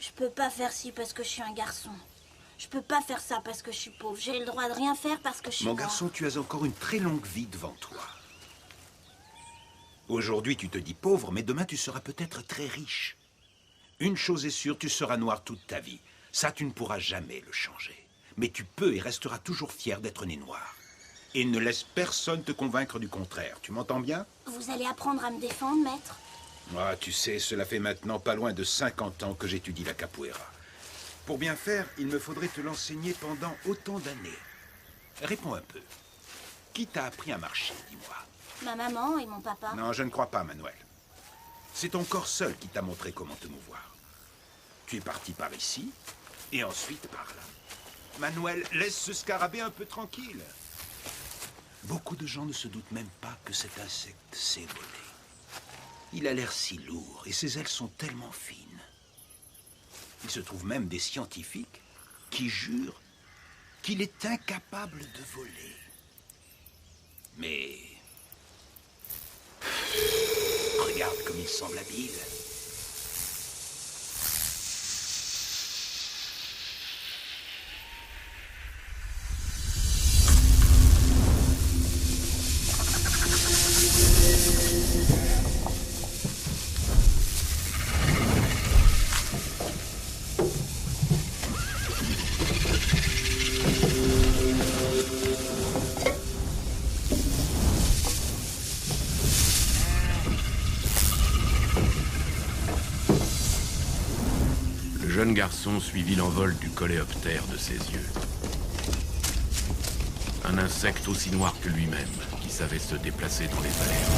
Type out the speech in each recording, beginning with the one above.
Je peux pas faire ci parce que je suis un garçon. Je peux pas faire ça parce que je suis pauvre. J'ai le droit de rien faire parce que je suis Mon noire. garçon, tu as encore une très longue vie devant toi. Aujourd'hui, tu te dis pauvre, mais demain, tu seras peut-être très riche. Une chose est sûre, tu seras noir toute ta vie. Ça, tu ne pourras jamais le changer. Mais tu peux et resteras toujours fier d'être né noir. Et ne laisse personne te convaincre du contraire. Tu m'entends bien? Vous allez apprendre à me défendre, maître? Ah, tu sais, cela fait maintenant pas loin de 50 ans que j'étudie la capoeira. Pour bien faire, il me faudrait te l'enseigner pendant autant d'années. Réponds un peu. Qui t'a appris à marcher, dis-moi? Ma maman et mon papa. Non, je ne crois pas, Manuel. C'est ton corps seul qui t'a montré comment te mouvoir. Tu es parti par ici, et ensuite par là. Manuel, laisse ce scarabée un peu tranquille. Beaucoup de gens ne se doutent même pas que cet insecte sait voler. Il a l'air si lourd, et ses ailes sont tellement fines. Il se trouve même des scientifiques qui jurent qu'il est incapable de voler. Mais... regarde comme il semble habile. Le jeune garçon suivit l'envol du coléoptère de ses yeux. Un insecte aussi noir que lui-même, qui savait se déplacer dans les airs.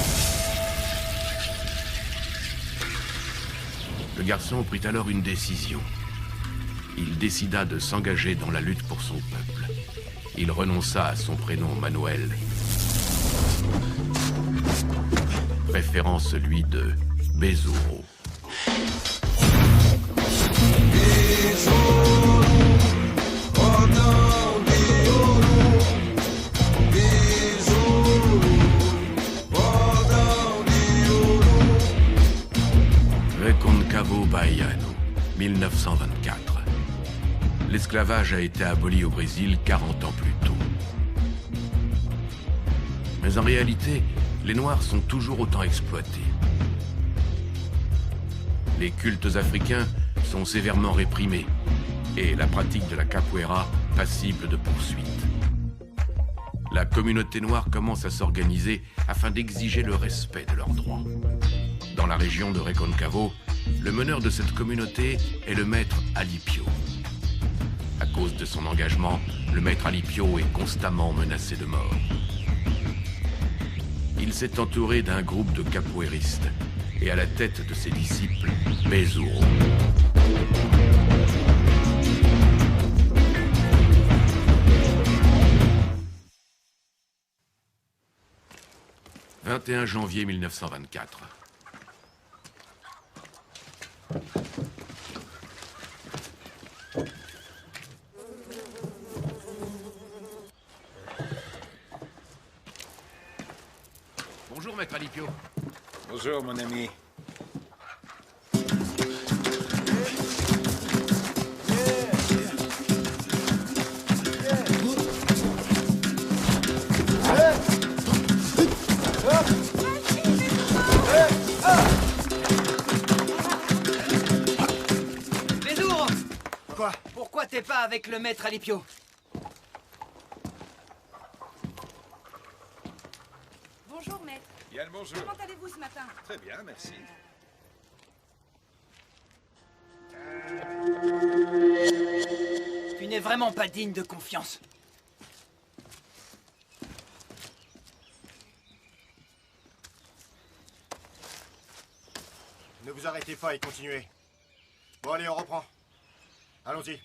Le garçon prit alors une décision. Il décida de s'engager dans la lutte pour son peuple. Il renonça à son prénom Manuel, préférant celui de Besouro. Reconcavo Baiano, 1924. L'esclavage a été aboli au Brésil 40 ans plus tôt. Mais en réalité, les Noirs sont toujours autant exploités. Les cultes africains sont sévèrement réprimés et la pratique de la capoeira passible de poursuites. La communauté noire commence à s'organiser afin d'exiger le respect de leurs droits. Dans la région de Reconcavo, le meneur de cette communauté est le maître Alipio. À cause de son engagement, le maître Alipio est constamment menacé de mort. Il s'est entouré d'un groupe de capoeiristes et à la tête de ses disciples, Besouro. « 21 janvier 1924. Bonjour, maître Alipio. Bonjour, mon ami. Bézour! Quoi? Pourquoi t'es pas avec le maître Alipio? Bonjour, maître. Bien, bonjour. Comment allez-vous ce matin? Très bien, merci. Tu n'es vraiment pas digne de confiance. Ne vous arrêtez pas et continuez. Bon, allez, on reprend. Allons-y.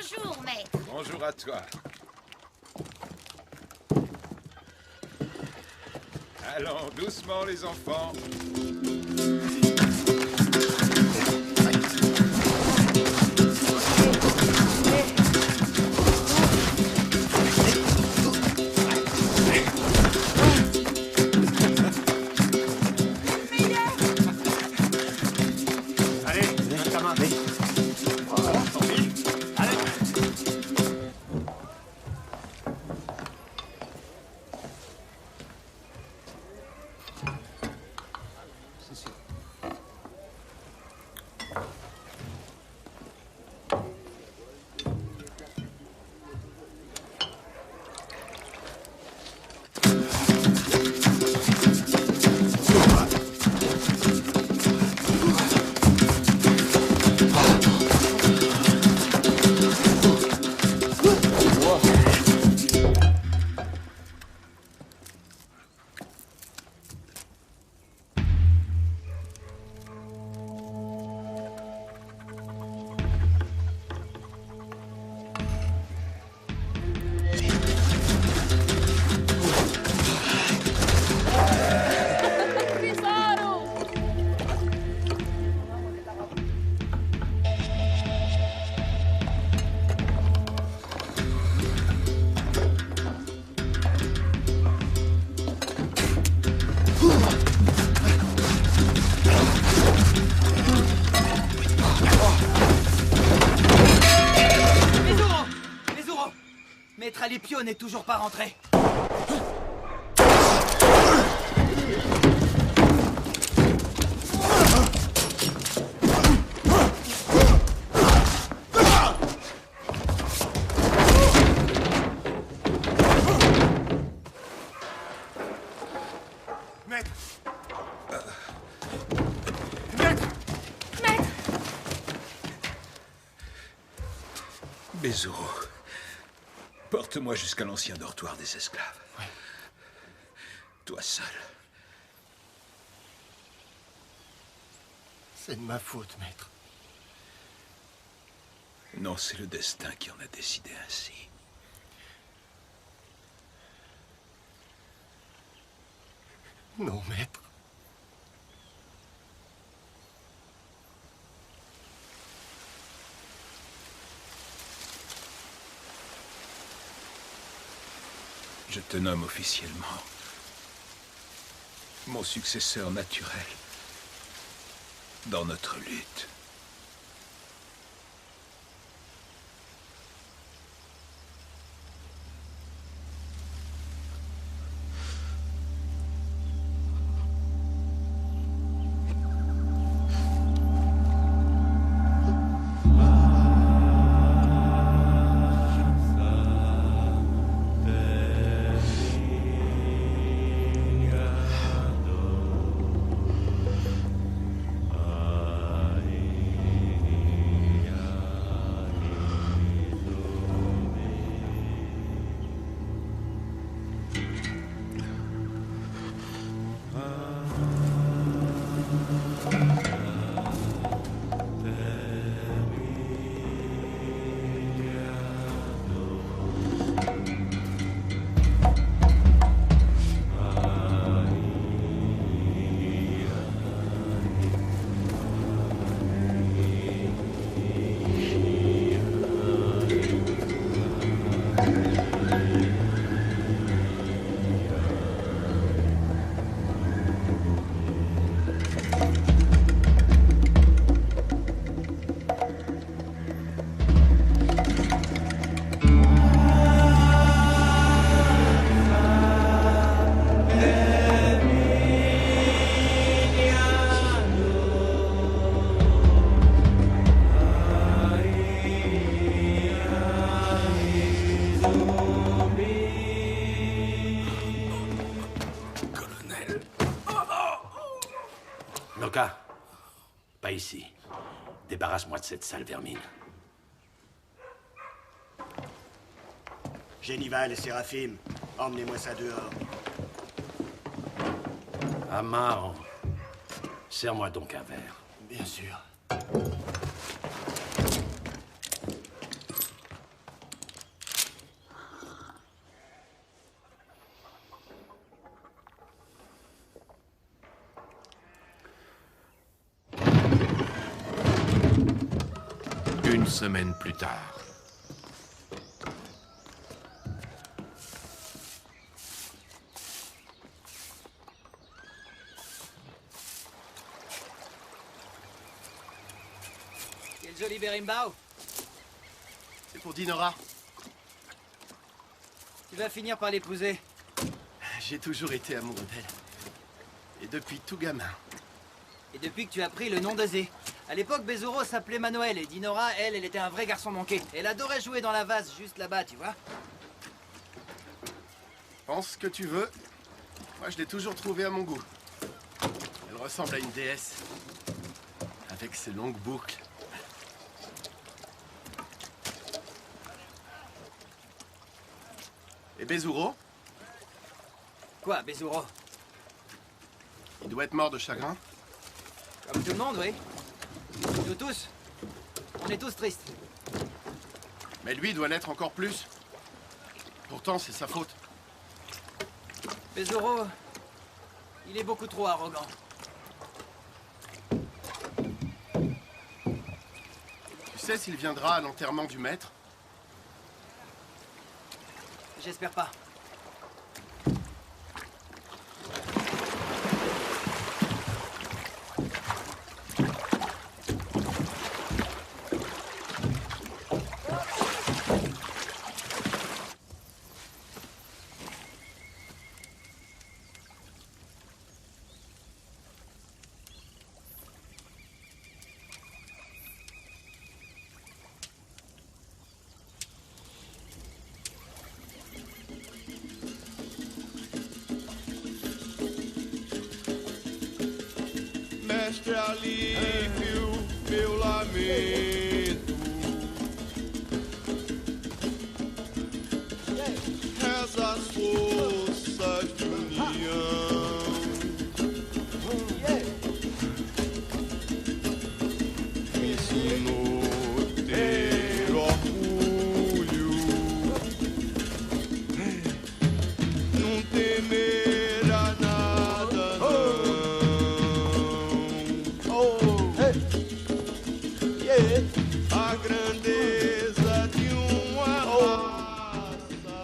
Bonjour, maître. Bonjour à toi. Allons, doucement les enfants. Allez, donne ta main. Tant pis. Allez. Maître Alipio n'est toujours pas rentré. Maître. Maître. Bézo, porte-moi jusqu'à l'ancien dortoir des esclaves. Ouais. Toi seul. C'est de ma faute, maître. Non, c'est le destin qui en a décidé ainsi. Non, maître. Je te nomme officiellement mon successeur naturel dans notre lutte. Noka, pas ici. Débarrasse-moi de cette sale vermine. Génival et Séraphim, emmenez-moi ça dehors. Amar, serre-moi donc un verre. Bien sûr. une semaine plus tard. Quel joli berimbau. C'est pour Dinora. Tu vas finir par l'épouser. J'ai toujours été amoureux d'elle. Et depuis tout gamin. Et depuis que tu as pris le nom de Zé. À l'époque, Bezuro s'appelait Manuel et Dinora, elle était un vrai garçon manqué. Elle adorait jouer dans la vase juste là-bas, tu vois. Pense ce que tu veux. Moi, je l'ai toujours trouvée à mon goût. Elle ressemble à une déesse. Avec ses longues boucles. Et Bezuro? Quoi, Bezuro? Il doit être mort de chagrin. Comme tout le monde, oui. Nous tous. On est tous tristes. Mais lui doit l'être encore plus. Pourtant, c'est sa faute. Bezuro, il est beaucoup trop arrogant. Tu sais s'il viendra à l'enterrement du maître? J'espère pas. Mestre alívio, meu lamento. Reza as forças de união. Me ensinou a ter orgulho, não temer a nada, não. A grandeza de uma raça,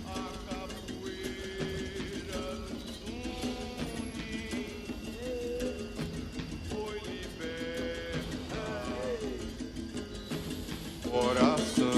a capoeira nos une, foi liberta, coração.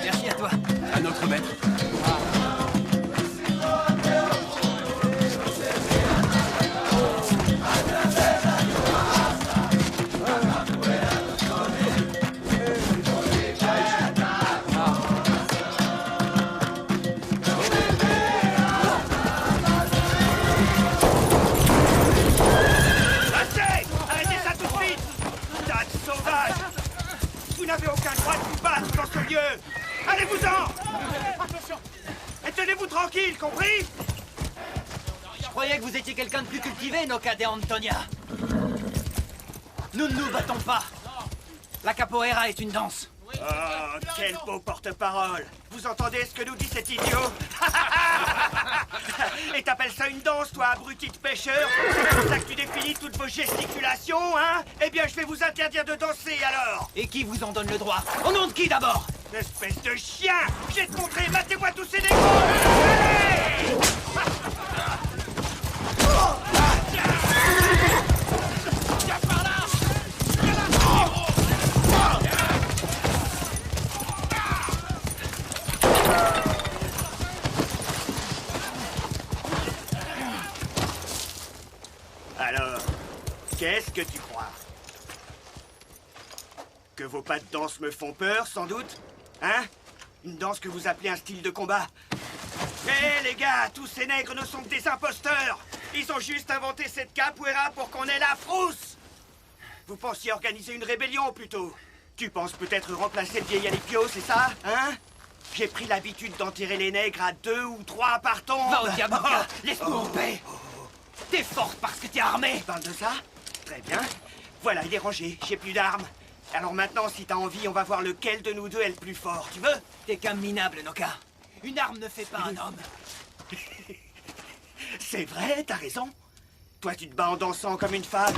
Merci à toi. À notre maître. Assez! Arrêtez ça tout de suite! Tas de sauvages! Vous n'avez aucun droit de vous battre dans ce lieu! Allez-vous-en! Et tenez-vous tranquille, compris? Je croyais que vous étiez quelqu'un de plus cultivé, Noka de Antonia. Nous ne nous battons pas. La capoeira est une danse. Oh, quel beau porte-parole! Vous entendez ce que nous dit cet idiot? Et t'appelles ça une danse, toi, abruti de pêcheur? C'est comme ça que tu définis toutes vos gesticulations, hein? Eh bien, je vais vous interdire de danser, alors! Et qui vous en donne le droit? Au nom de qui, d'abord? Espèce de chien! Je vais te montrer, matez-moi tous ces négros! Allez! Viens par là! Viens là! Qu'est-ce que tu crois? Que vos pas de danse me font peur, sans doute? Hein? Une danse que vous appelez un style de combat? Hé les gars, tous ces nègres ne sont que des imposteurs! Ils ont juste inventé cette capoeira pour qu'on ait la frousse! Vous pensiez organiser une rébellion plutôt? Tu penses peut-être remplacer le vieil Alipio, c'est ça? Hein? J'ai pris l'habitude d'enterrer les nègres à 2 ou 3 par tombe! Va au diable, Noka. Laisse-nous en paix. T'es forte parce que t'es armée. Tu parles de ça? Très bien. Voilà, il est rangé, j'ai plus d'armes. Alors maintenant, si t'as envie, on va voir lequel de nous deux est le plus fort. Tu veux? T'es qu'un minable, Noka. Une arme ne fait pas un homme. C'est vrai, t'as raison. Toi, tu te bats en dansant comme une femme.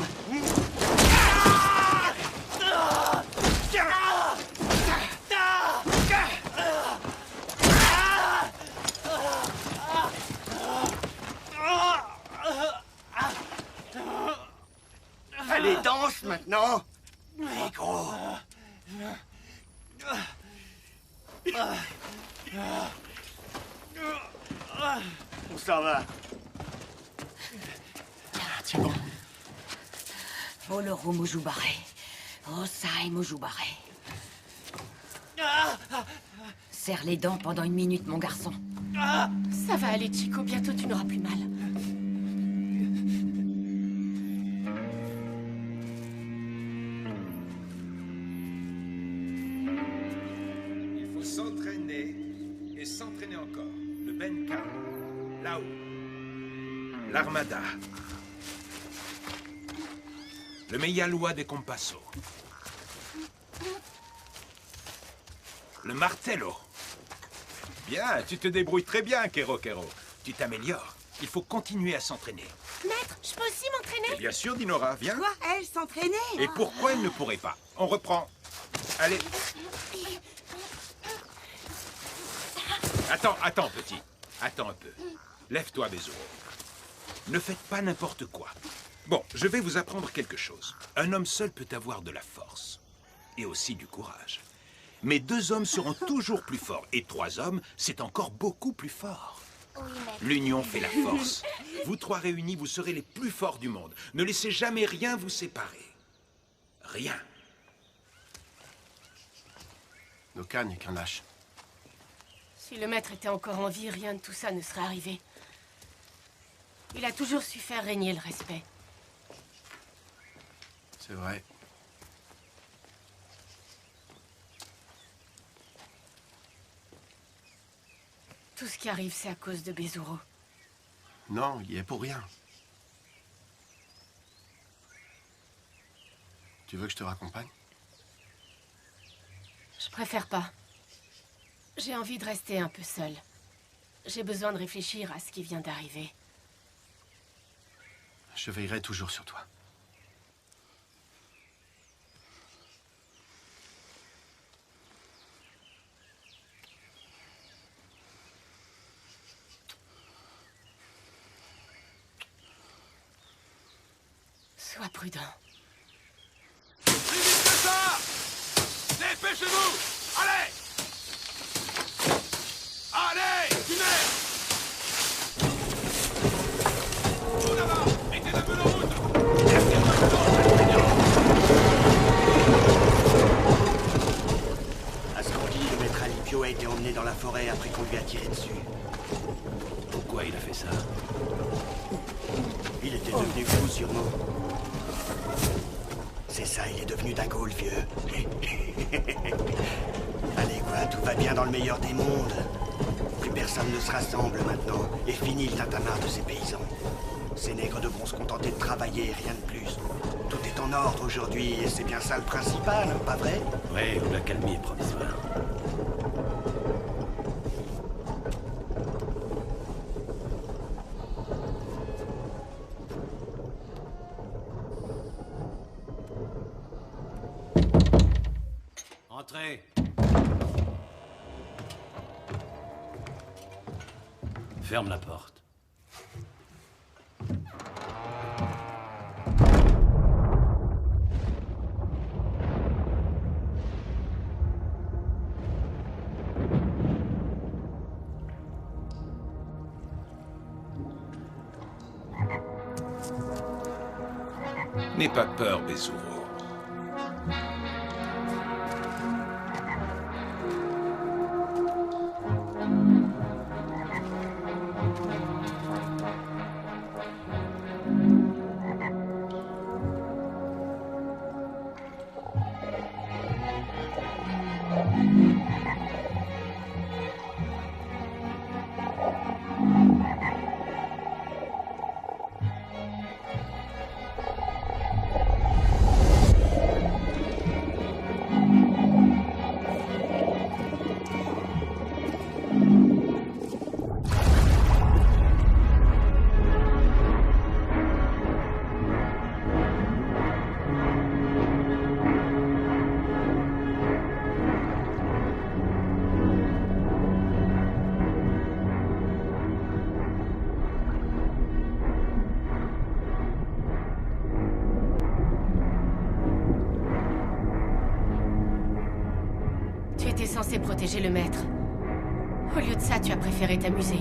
Allez, danse maintenant. Négro. On s'en va. Tiens bon. Oloru Mujubare. Osai Mujubare. Serre les dents pendant 1 minute, mon garçon. Ça va aller, Chico. Bientôt, tu n'auras plus mal. Il faut s'entraîner et s'entraîner encore. Le Benka, là-haut. L'Armada. Le Meyalois des Compasso. Le Martello. Bien, tu te débrouilles très bien, Kero Kero. Tu t'améliores. Il faut continuer à s'entraîner. Maître, je peux aussi Et m'entraîner? bien sûr, Dinora, viens. Quoi? Elle s'entraîner? Et pourquoi elle ne pourrait pas? On reprend. Allez. Attends, petit. Attends un peu. Lève-toi, Bezuro. Ne faites pas n'importe quoi. Bon, je vais vous apprendre quelque chose. Un homme seul peut avoir de la force. Et aussi du courage. Mais 2 hommes seront toujours plus forts. Et 3 hommes, c'est encore beaucoup plus fort. Oui, maître. L'union fait la force. Vous 3 réunis, vous serez les plus forts du monde. Ne laissez jamais rien vous séparer. Rien. Noka n'est qu'un lâche. Si le maître était encore en vie, rien de tout ça ne serait arrivé. Il a toujours su faire régner le respect. C'est vrai. Tout ce qui arrive, c'est à cause de Bezuro. Non, il y est pour rien. Tu veux que je te raccompagne? Je préfère pas. J'ai envie de rester un peu seule. J'ai besoin de réfléchir à ce qui vient d'arriver. Je veillerai toujours sur toi. Sois prudent. Plus vite que ça! Dépêchez-vous! Allez! Allez! Tunnel! Tout là-bas! Mettez un peu de route! À ce qu'on dit, le maître Alipio a été emmené dans la forêt après qu'on lui a tiré dessus. Pourquoi il a fait ça? Il était devenu fou, sûrement. C'est ça, il est devenu dingo, le vieux. Allez, quoi, tout va bien dans le meilleur des mondes. Plus personne ne se rassemble maintenant. Et fini le tintamarre de ces paysans. Ces nègres devront se contenter de travailler, rien de plus. Tout est en ordre aujourd'hui, et c'est bien ça le principal, pas vrai? Ouais, ou la calmie est provisoire. Entrez. Ferme la porte. N'aie pas peur, Bezuro. Tu étais censé protéger le maître. Au lieu de ça, tu as préféré t'amuser.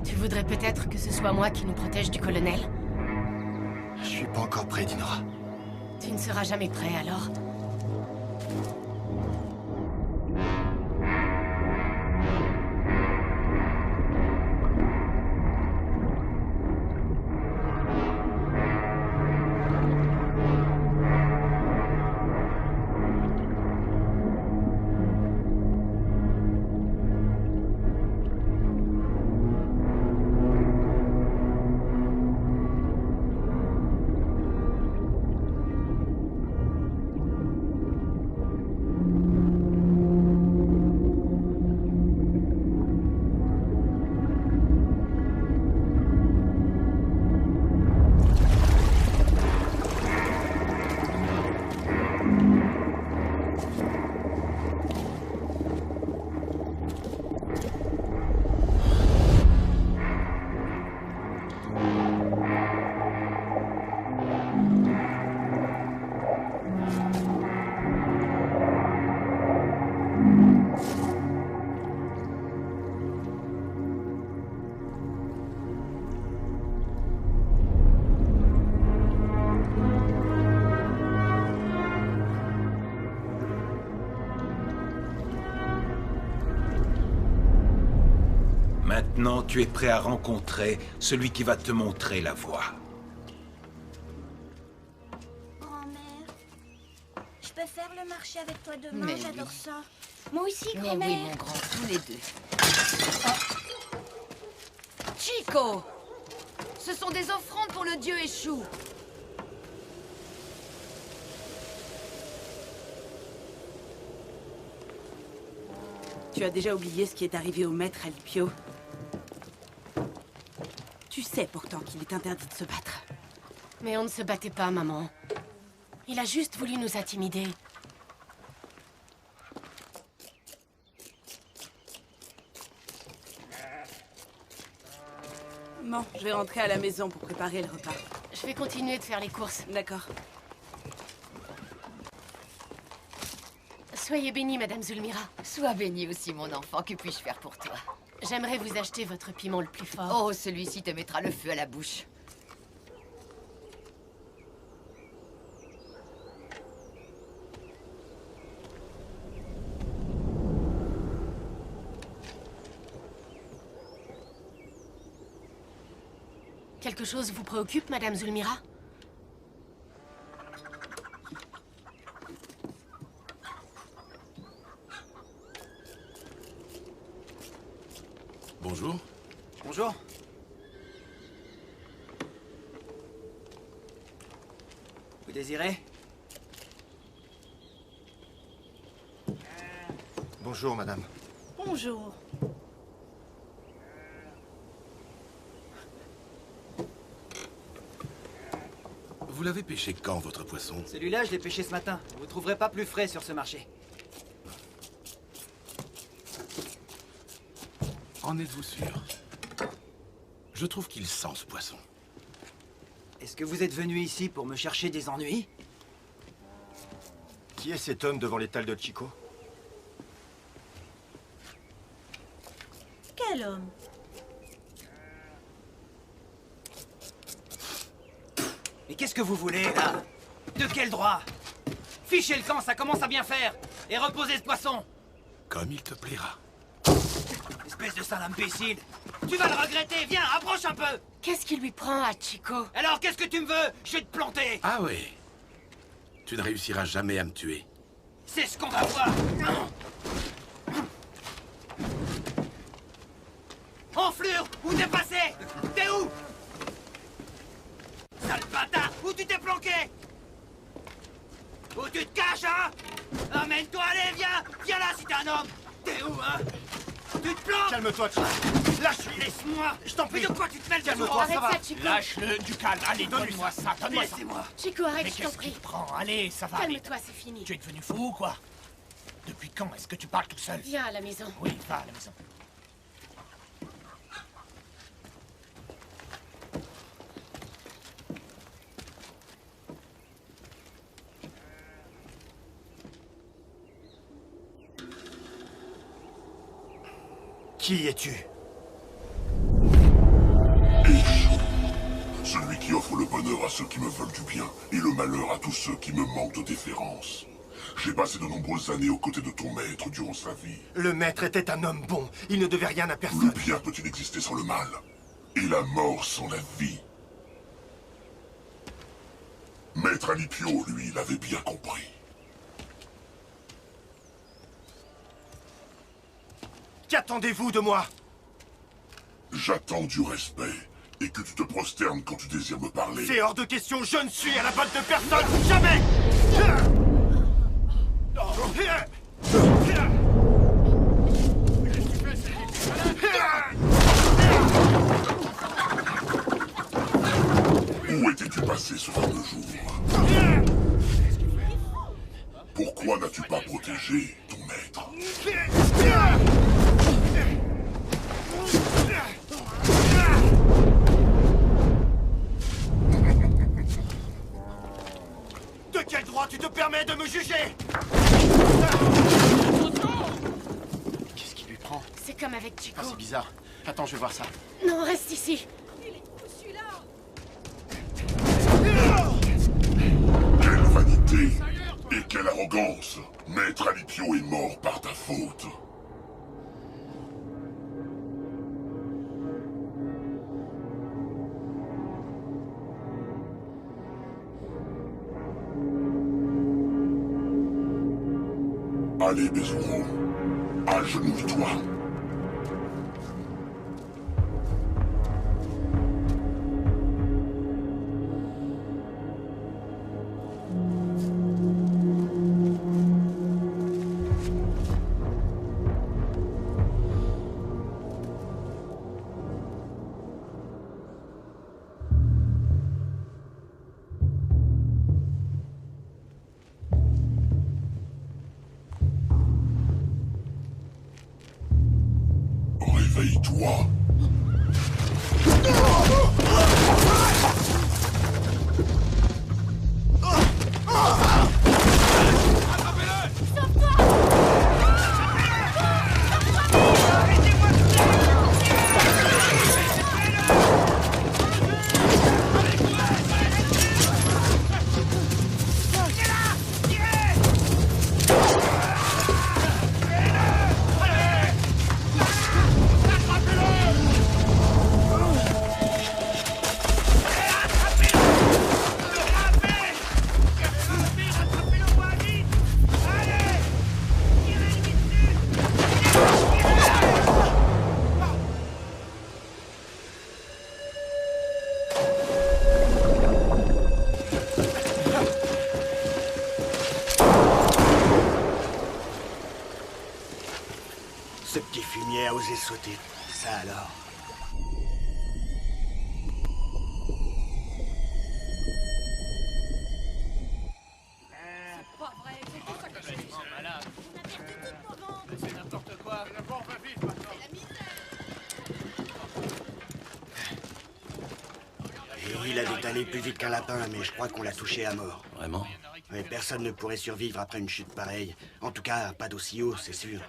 Tu voudrais peut-être que ce soit moi qui nous protège du colonel? Je suis pas encore prêt, Dinora. Tu ne seras jamais prêt, alors. Maintenant, tu es prêt à rencontrer celui qui va te montrer la voie. Grand-mère, je peux faire le marché avec toi demain, Mais j'adore oui. ça. Moi aussi, Mais grand-mère. oui, mon grand, tous les deux. Chico! Ce sont des offrandes pour le dieu échoue. Tu as déjà oublié ce qui est arrivé au maître Alipio. Tu sais pourtant qu'il est interdit de se battre. Mais on ne se battait pas, maman. Il a juste voulu nous intimider. Bon, je vais rentrer à la maison pour préparer le repas. Je vais continuer de faire les courses. D'accord. Soyez bénie, Madame Zulmira. Sois bénie aussi, mon enfant. Que puis-je faire pour toi? J'aimerais vous acheter votre piment le plus fort. Oh, celui-ci te mettra le feu à la bouche. Quelque chose vous préoccupe, Madame Zulmira? Bonjour. Bonjour. Vous désirez? Bonjour, madame. Bonjour. Vous l'avez pêché quand, votre poisson? Celui-là, je l'ai pêché ce matin. Vous trouverez pas plus frais sur ce marché. En êtes-vous sûr? Je trouve qu'il sent ce poisson. Est-ce que vous êtes venu ici pour me chercher des ennuis? Qui est cet homme devant l'étal de Chico? bel homme. Mais qu'est-ce que vous voulez, là? De quel droit? Fichez le camp, ça commence à bien faire. Et reposez ce poisson. Comme il te plaira. Espèce de sale imbécile. Tu vas le regretter, viens, approche un peu. Qu'est-ce qui lui prend à Chico? Alors, qu'est-ce que tu me veux? Je vais te planter. Ah oui. Tu ne réussiras jamais à me tuer. C'est ce qu'on va voir. Enflure, où t'es passé? T'es où? Sale bâtard, où tu t'es planqué? Où tu te caches, hein? Amène-toi, allez, viens! Viens là si t'es un homme! T'es où, hein? Tu te planques! Calme-toi, Chico. Lâche-lui. Laisse-moi! Je t'en prie. Mais de quoi tu te mêles? Calme-toi, Arrête ça va. ça, Chico. Lâche-le, du calme. Allez, donne-moi ça, donne-moi ça. Laissez-moi! Chico, arrête, Mais je t'en qu'est-ce qui prie. te prend? Allez, ça va aller. Calme-toi, c'est fini. Tu es devenu fou ou quoi? Depuis quand est-ce que tu parles tout seul? Viens à la maison. Oui, va à la maison. Qui es-tu? Celui qui offre le bonheur à ceux qui me veulent du bien et le malheur à tous ceux qui me manquent de déférence. J'ai passé de nombreuses années aux côtés de ton maître durant sa vie. Le maître était un homme bon. Il ne devait rien à Le personne. bien peut-il exister sans le mal? Et la mort sans la vie? Maître Alipio, lui, l'avait bien compris. Qu'attendez-vous de moi? J'attends du respect et que tu te prosternes quand tu désires me parler. C'est hors de question, je ne suis à la botte de personne, jamais! Où étais-tu passé ce fameux jour? Pourquoi n'as-tu pas protégé ton maître? De quel droit tu te permets de me juger? Qu'est-ce qui lui prend? C'est comme avec Chico. Ah, c'est bizarre. Attends, je vais voir ça. Non, reste ici. Quelle vanité et quelle arrogance! Maître Alipio est mort par ta faute. Allez, Bezuro, agenouille-toi. Réveille-toi. Ce petit fumier a osé sauter. Ça alors. C'est pas vrai, c'est pour ça que je suis malade. On a perdu toute nos ventes. C'est n'importe quoi. La mort va vite maintenant. C'est la misère. Et il a détalé plus vite qu'un lapin, mais je crois qu'on l'a touché à mort. Vraiment? Mais personne ne pourrait survivre après une chute pareille. En tout cas, pas d'aussi haut, c'est sûr.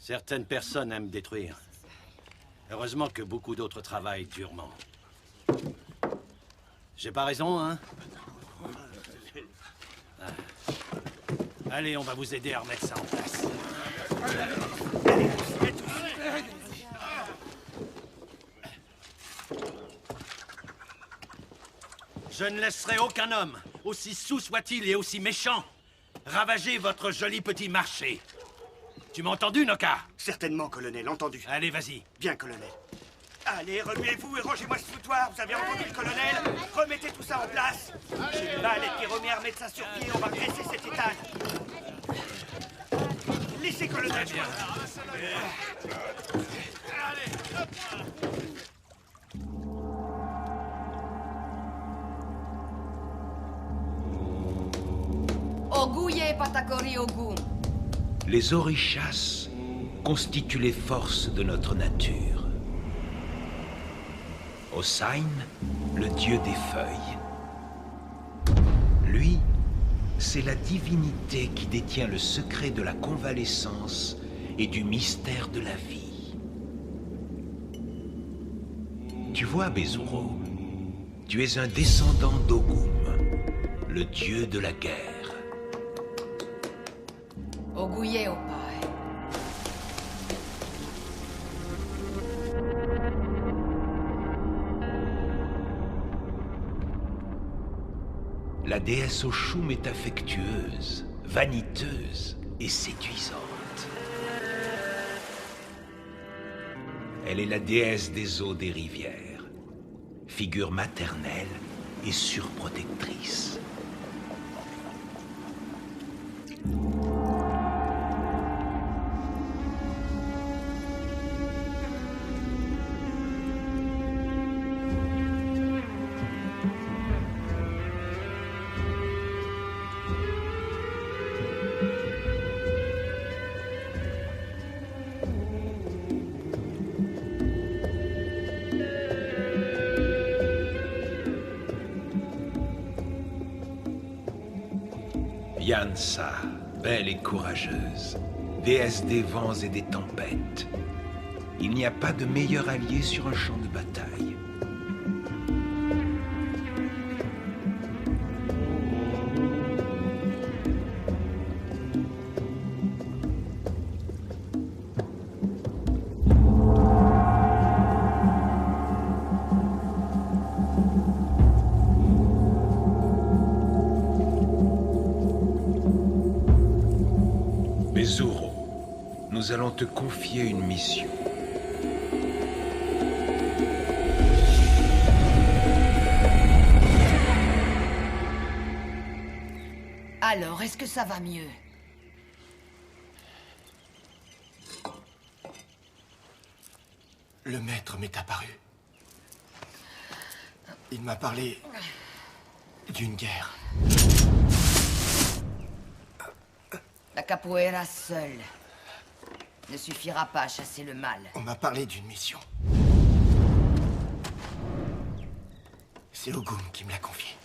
Certaines personnes aiment détruire. Heureusement que beaucoup d'autres travaillent durement. J'ai pas raison, hein? Ah. Allez, on va vous aider à remettre ça en place. Je ne laisserai aucun homme, aussi saoul soit-il et aussi méchant, ravager votre joli petit marché. Tu m'as entendu, Noka? Certainement, colonel, entendu. Allez, vas-y. Bien, colonel. Allez, remuez-vous et rangez-moi ce foutoir. Vous avez entendu le colonel? Remettez tout ça en place. J'ai mal et Pierrot à remettre ça sur pied. On va graisser cet étal. Laissez, colonel. Oguye Patakori Ogu. Les orishas constituent les forces de notre nature. Osain, le dieu des feuilles. Lui, c'est la divinité qui détient le secret de la convalescence et du mystère de la vie. Tu vois, Bezuro, tu es un descendant d'Ogum, le dieu de la guerre. Oguye Opai. La déesse Oshum est affectueuse, vaniteuse et séduisante. Elle est la déesse des eaux des rivières, figure maternelle et surprotectrice. Yansa, belle et courageuse, déesse des vents et des tempêtes. Il n'y a pas de meilleur allié sur un champ de bataille. Bezuro, nous allons te confier une mission. Alors, est-ce que ça va mieux? Le maître m'est apparu. Il m'a parlé d'une guerre. La capoeira seule ne suffira pas à chasser le mal. On m'a parlé d'une mission. C'est Ogum qui me l'a confié.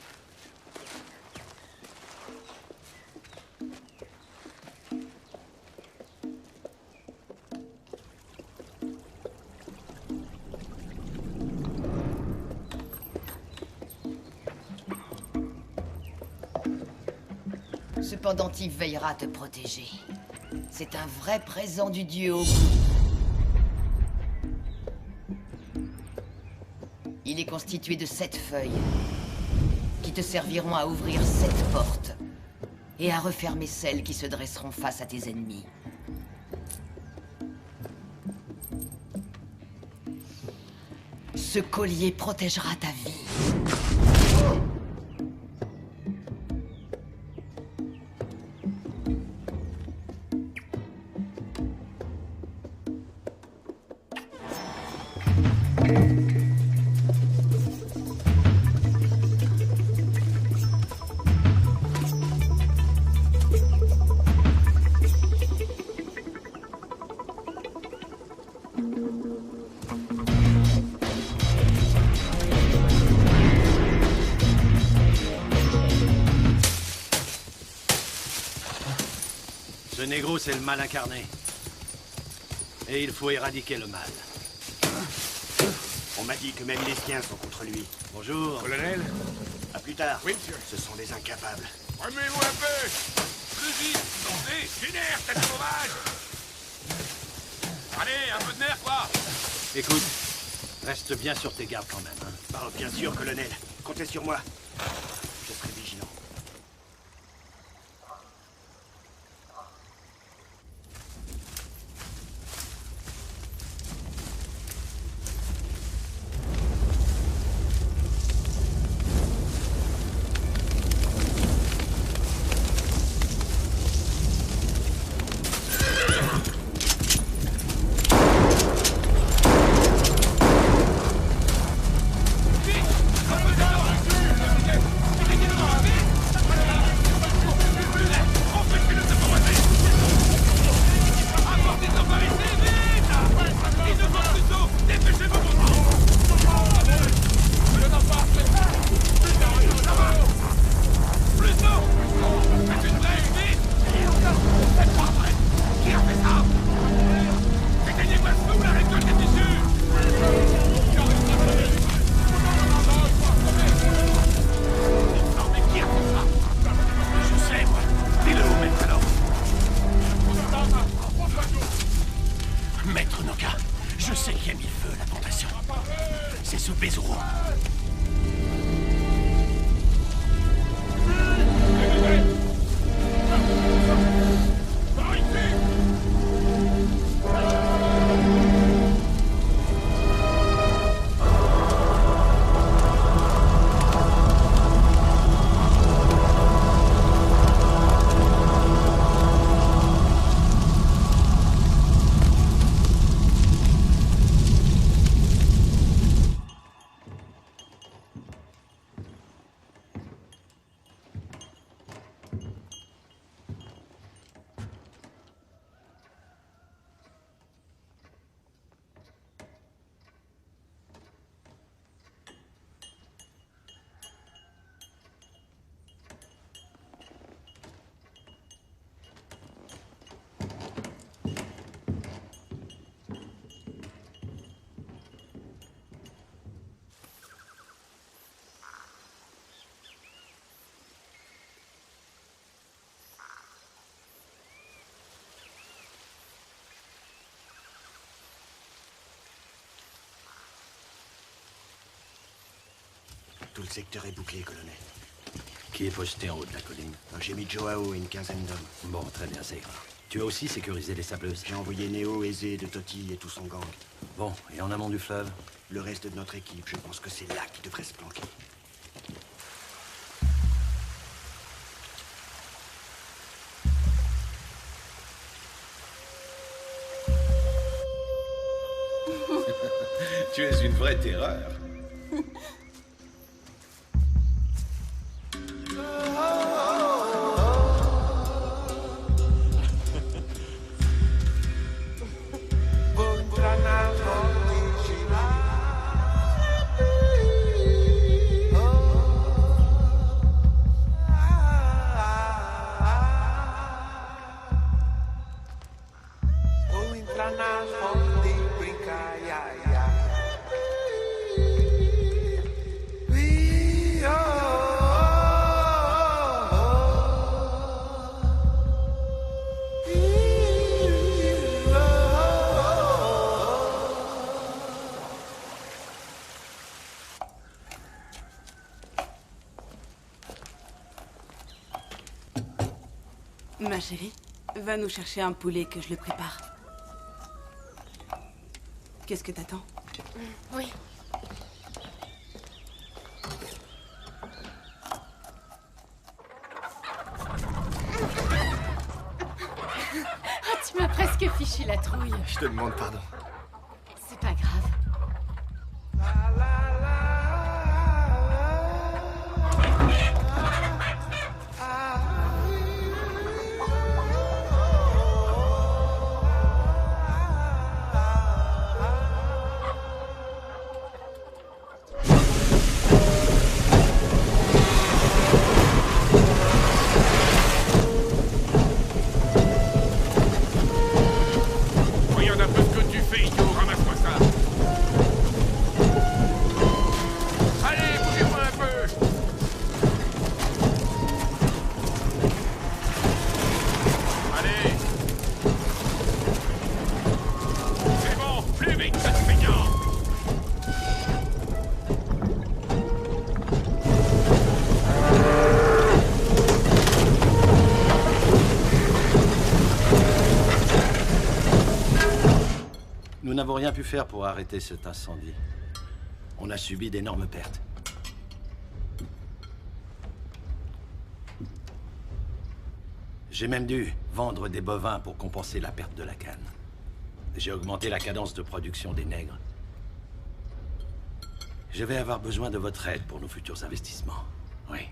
Ce pendentif veillera à te protéger. C'est un vrai présent du dieu Ogum. Il est constitué de 7 feuilles qui te serviront à ouvrir 7 portes et à refermer celles qui se dresseront face à tes ennemis. Ce collier protégera ta vie. Ce négro, c'est le mal incarné. Et il faut éradiquer le mal. On m'a dit que même les siens sont contre lui. Bonjour. Colonel? À plus tard. Oui, monsieur. Ce sont des incapables. Remets-vous un peu! Plus vite! Tendez! Génère, tête sauvage! Allez, un peu de nerf, quoi! Écoute, reste bien sur tes gardes quand même, hein. Oh, bien sûr, colonel. Comptez sur moi. Je serai vigilant. Maître Noka, je sais qui a mis le feu à la plantation. C'est ce Bezuro. Tout le secteur est bouclé, colonel. Qui est posté en haut de la colline? J'ai mis Joao et une quinzaine d'hommes. Bon, très bien, c'est grave. Tu as aussi sécurisé les sableuses? J'ai envoyé Néo, Aizé, de Toti et tout son gang. Bon, et en amont du fleuve? Le reste de notre équipe, je pense que c'est là qui devrait se planquer. Tu es une vraie terreur. Ma chérie, va nous chercher un poulet que je le prépare. Qu'est-ce que t'attends? Oui. Ah, tu m'as presque fiché la trouille. Je te demande pardon. C'est pas grave. Voyons un peu ce que Nous n'avons rien pu faire pour arrêter cet incendie. On a subi d'énormes pertes. J'ai même dû vendre des bovins pour compenser la perte de la canne. J'ai augmenté la cadence de production des nègres. Je vais avoir besoin de votre aide pour nos futurs investissements. Oui.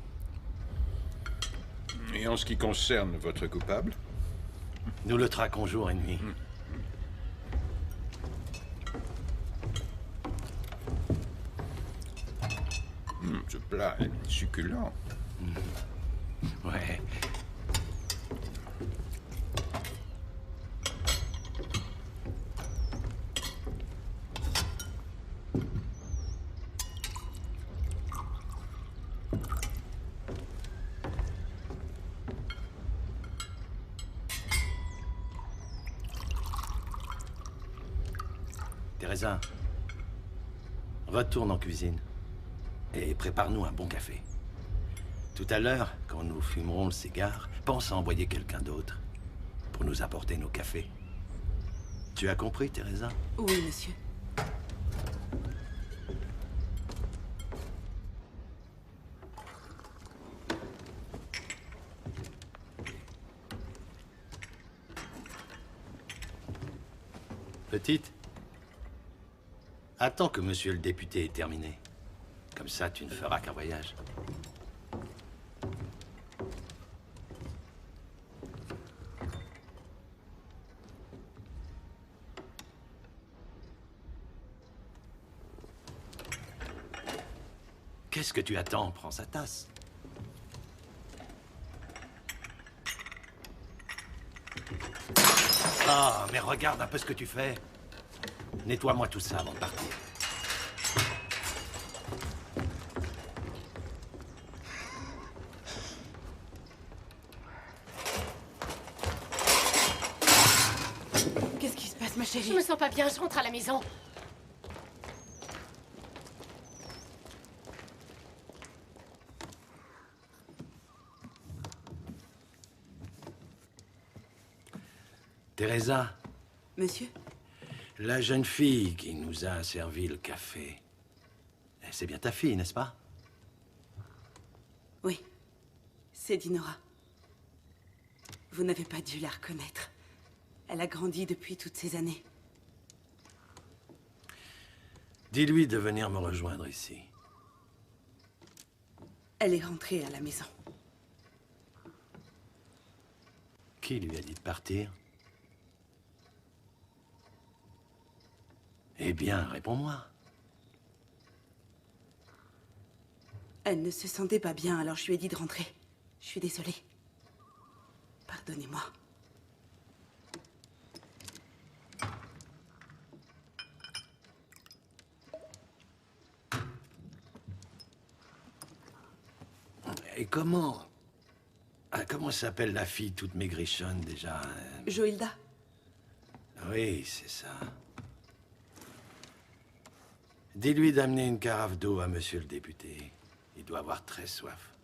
Et en ce qui concerne votre coupable? Nous le traquons jour et nuit. Ce plat est succulent. Ouais. Teresa, retourne en cuisine et prépare-nous un bon café. Tout à l'heure, quand nous fumerons le cigare, pense à envoyer quelqu'un d'autre pour nous apporter nos cafés. Tu as compris, Teresa? Oui, monsieur. Petite, attends que monsieur le député ait terminé. Comme ça, tu ne feras qu'un voyage. Qu'est-ce que tu attends? Prends sa tasse. Ah, mais regarde un peu ce que tu fais. Nettoie-moi tout ça avant de partir. Qu'est-ce qui se passe, ma chérie? Je me sens pas bien, je rentre à la maison. Teresa. Monsieur? La jeune fille qui nous a servi le café. C'est bien ta fille, n'est-ce pas? Oui. C'est Dinora. Vous n'avez pas dû la reconnaître. Elle a grandi depuis toutes ces années. Dis-lui de venir me rejoindre ici. Elle est rentrée à la maison. Qui lui a dit de partir? Eh bien, réponds-moi. Elle ne se sentait pas bien, alors je lui ai dit de rentrer. Je suis désolée. Pardonnez-moi. Et comment s'appelle la fille toute maigrichonne déjà? Johilda. Oui, c'est ça. Dis-lui d'amener une carafe d'eau à monsieur le député. Il doit avoir très soif.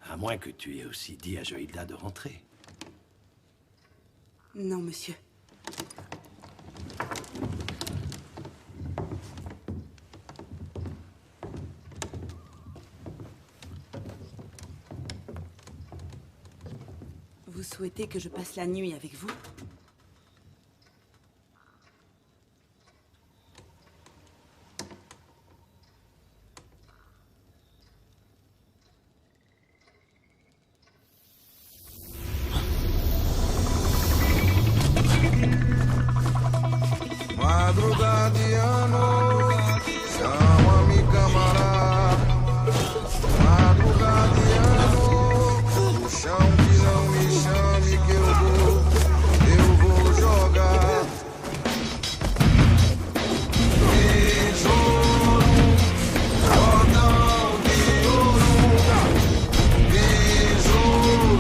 À moins que tu aies aussi dit à Johilda de rentrer. Non, monsieur. Vous souhaitez que je passe la nuit avec vous? Madrugadiano, chama-me camarada. Madrugadiano, o chão que não me chame que eu vou jogar. Besouro, cordão de ouro. Besouro,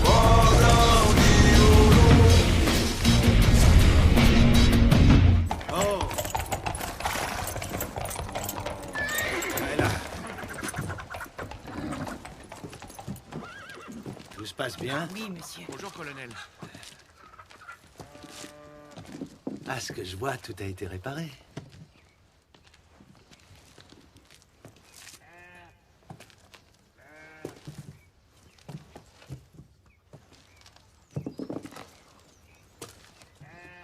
cordão de ouro. Oh! Elle là. Tout se passe bien? Oui, monsieur. Bonjour, colonel. À ce que je vois, tout a été réparé.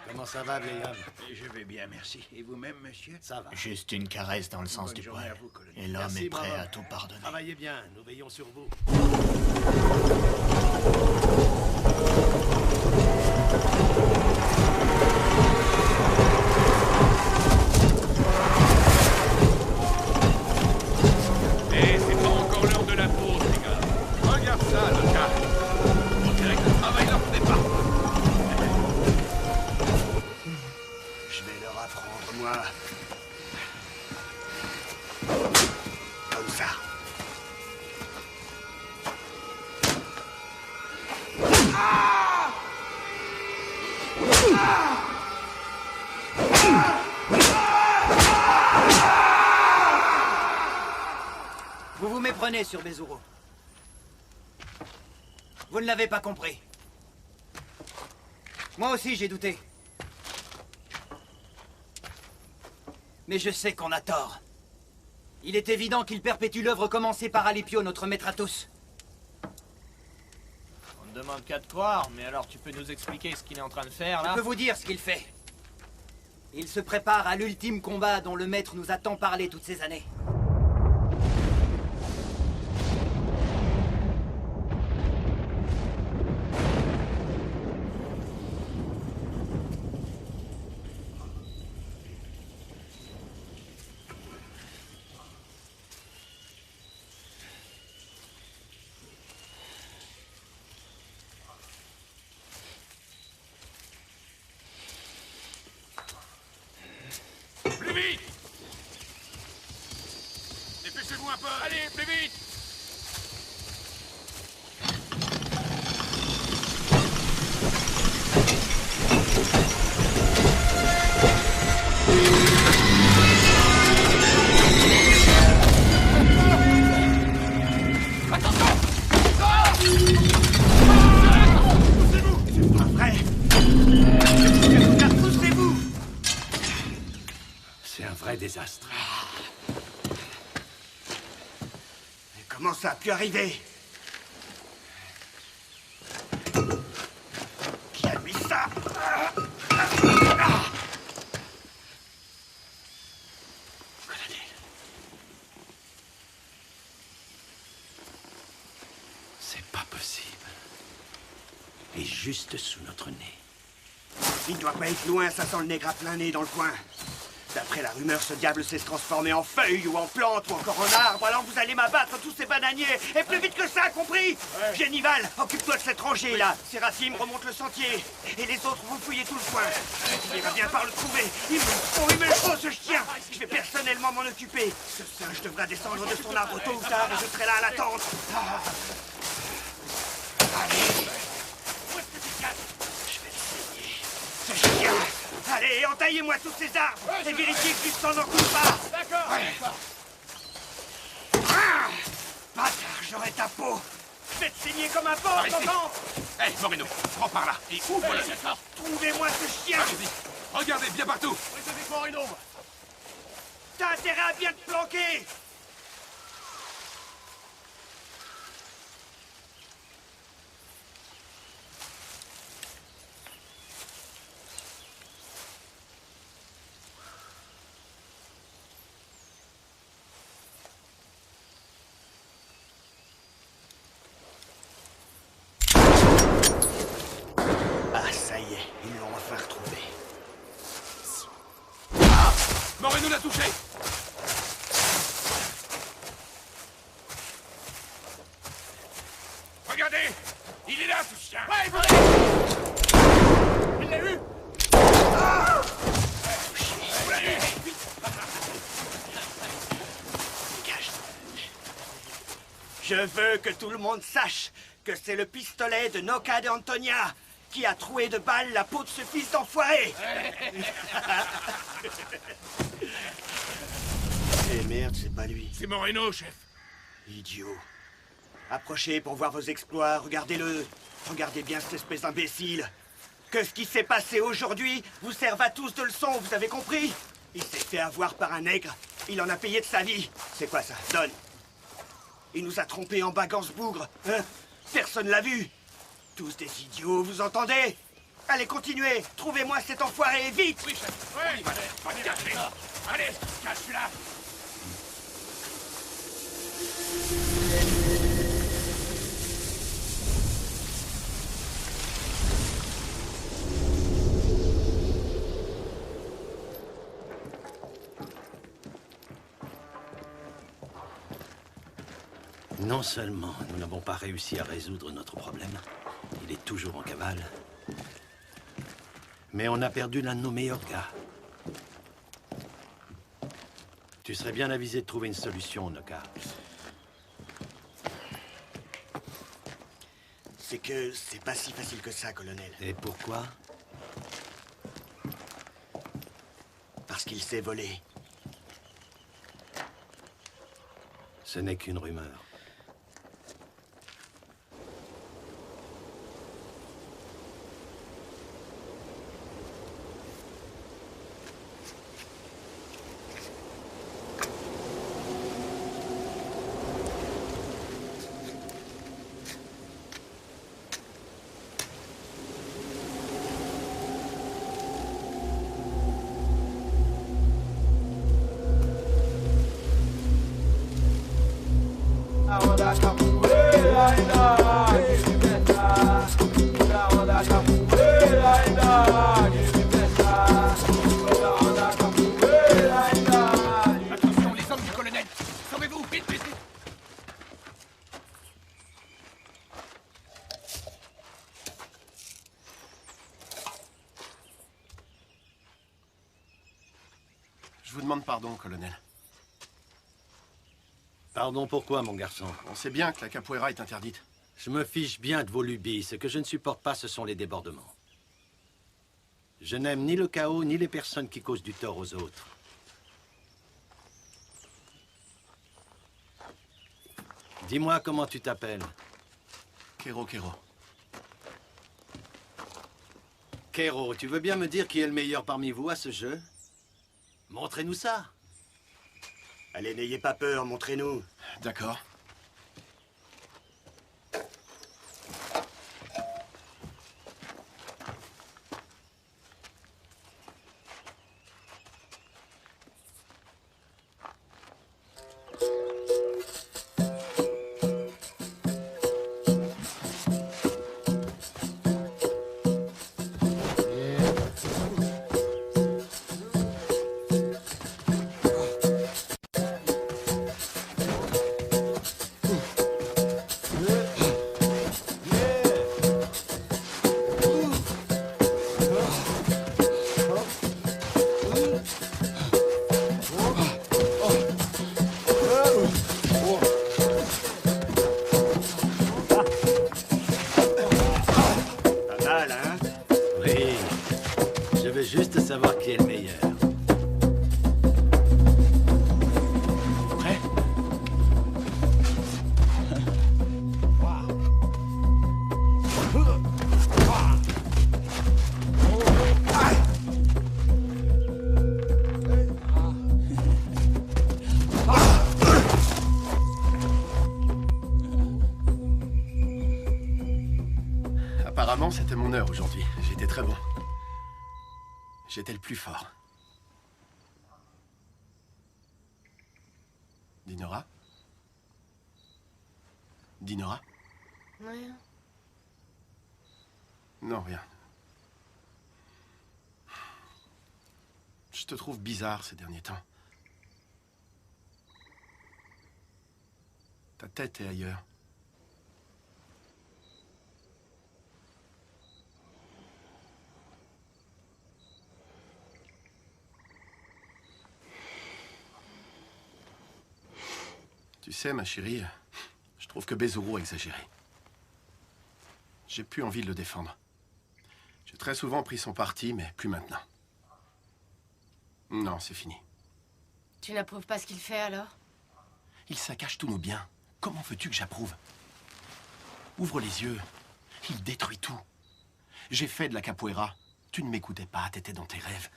Comment ça va, vieil homme? Je vais bien, merci. Et vous-même, monsieur? Ça va. Juste une caresse dans le sens du poil. Et l'homme Merci, est prêt bravo. à tout pardonner. Travaillez bien, nous veillons sur vous. Et c'est pas encore l'heure de la pause, les gars. Regarde ça, le gars. On dirait que le travail leur plaît pas. Je vais leur apprendre, moi. Comme ça. Vous vous méprenez sur Bezuro. Vous ne l'avez pas compris. Moi aussi, j'ai douté. Mais je sais qu'on a tort. Il est évident qu'il perpétue l'œuvre commencée par Alipio, notre maître à tous. On ne demande qu'à te croire, mais alors tu peux nous expliquer ce qu'il est en train de faire, là? Je peux vous dire ce qu'il fait. Il se prépare à l'ultime combat dont le maître nous a tant parlé toutes ces années. Plus vite! Dépêchez-vous un peu! Allez, plus vite! C'est un vrai désastre. Mais comment ça a pu arriver? Qui a mis ça? C'est pas possible. Et juste sous notre nez. Il doit pas être loin, ça sent le nègre à plein nez dans le coin. D'après la rumeur, ce diable s'est transformé en feuille ou en plante ou encore en arbre. Alors vous allez m'abattre tous ces bananiers. Et plus vite que ça, compris? Génival, occupe-toi de cette rangée là. Sératim remonte le sentier. Et les autres vont fouiller tout le coin. Il ira bien par le trouver. Il me le faut ce chien. Je vais personnellement m'en occuper. Ce singe devra descendre de son arbre tôt ou tard et je serai là à l'attendre. Allez. Ce chien! Allez, entaillez-moi tous ces arbres et vérifiez que Justin n'en coule pas! D'accord! Bâtard, j'aurai ta peau! Je vais te saigner comme un porc, t'entends? Hé, Moreno, prends par là et ouvre le secteur. Trouvez-moi ce chien! Allez-y, regardez bien partout. T'as intérêt à bien te planquer! Ah, ça y est, ils l'ont enfin retrouvé. Moreno l'a touché. Regardez, il est là, ce chien. Il l'a eu! Je veux que tout le monde sache que c'est le pistolet de Noca de Antonia qui a troué de balles la peau de ce fils d'enfoiré. Eh merde, c'est pas lui. C'est Moreno, chef. Idiot. Approchez pour voir vos exploits, regardez-le. Regardez bien cette espèce d'imbécile. Que ce qui s'est passé aujourd'hui vous serve à tous de leçon, vous avez compris? Il s'est fait avoir par un nègre. Il en a payé de sa vie. C'est quoi ça? Donne. Il nous a trompés en baguant ce bougre. Hein? Personne l'a vu. Tous des idiots, vous entendez? Allez, continuez. Trouvez-moi cet enfoiré, vite. Oui, chef. Oui, allez, va te cacher. Allez, cache-la. Non seulement nous n'avons pas réussi à résoudre notre problème, il est toujours en cavale, mais on a perdu l'un de nos meilleurs gars. Tu serais bien avisé de trouver une solution, Noka. C'est que c'est pas si facile que ça, colonel. Et pourquoi? Parce qu'il s'est volé. Ce n'est qu'une rumeur. Attention, les hommes du colonel. Sauvez-vous, vite, vite, vite. Je vous demande pardon, colonel. Pardon, pourquoi, mon garçon? On sait bien que la capoeira est interdite. Je me fiche bien de vos lubies. Ce que je ne supporte pas, ce sont les débordements. Je n'aime ni le chaos, ni les personnes qui causent du tort aux autres. Dis-moi comment tu t'appelles. Kero Kero. Kero, tu veux bien me dire qui est le meilleur parmi vous à ce jeu? Montrez-nous ça. Allez, n'ayez pas peur, montrez-nous. D'accord. Juste savoir qui est le meilleur. Prêt? Apparemment, c'était mon heure aujourd'hui. J'étais très bon. J'étais le plus fort. Dinora? Dinora? Rien. Non, rien. Je te trouve bizarre ces derniers temps. Ta tête est ailleurs. Tu sais, ma chérie, je trouve que Bezuru a exagéré. J'ai plus envie de le défendre. J'ai très souvent pris son parti, mais plus maintenant. Non, c'est fini. Tu n'approuves pas ce qu'il fait, alors? Il saccage tous nos biens. Comment veux-tu que j'approuve? Ouvre les yeux. Il détruit tout. J'ai fait de la capoeira. Tu ne m'écoutais pas, t'étais dans tes rêves.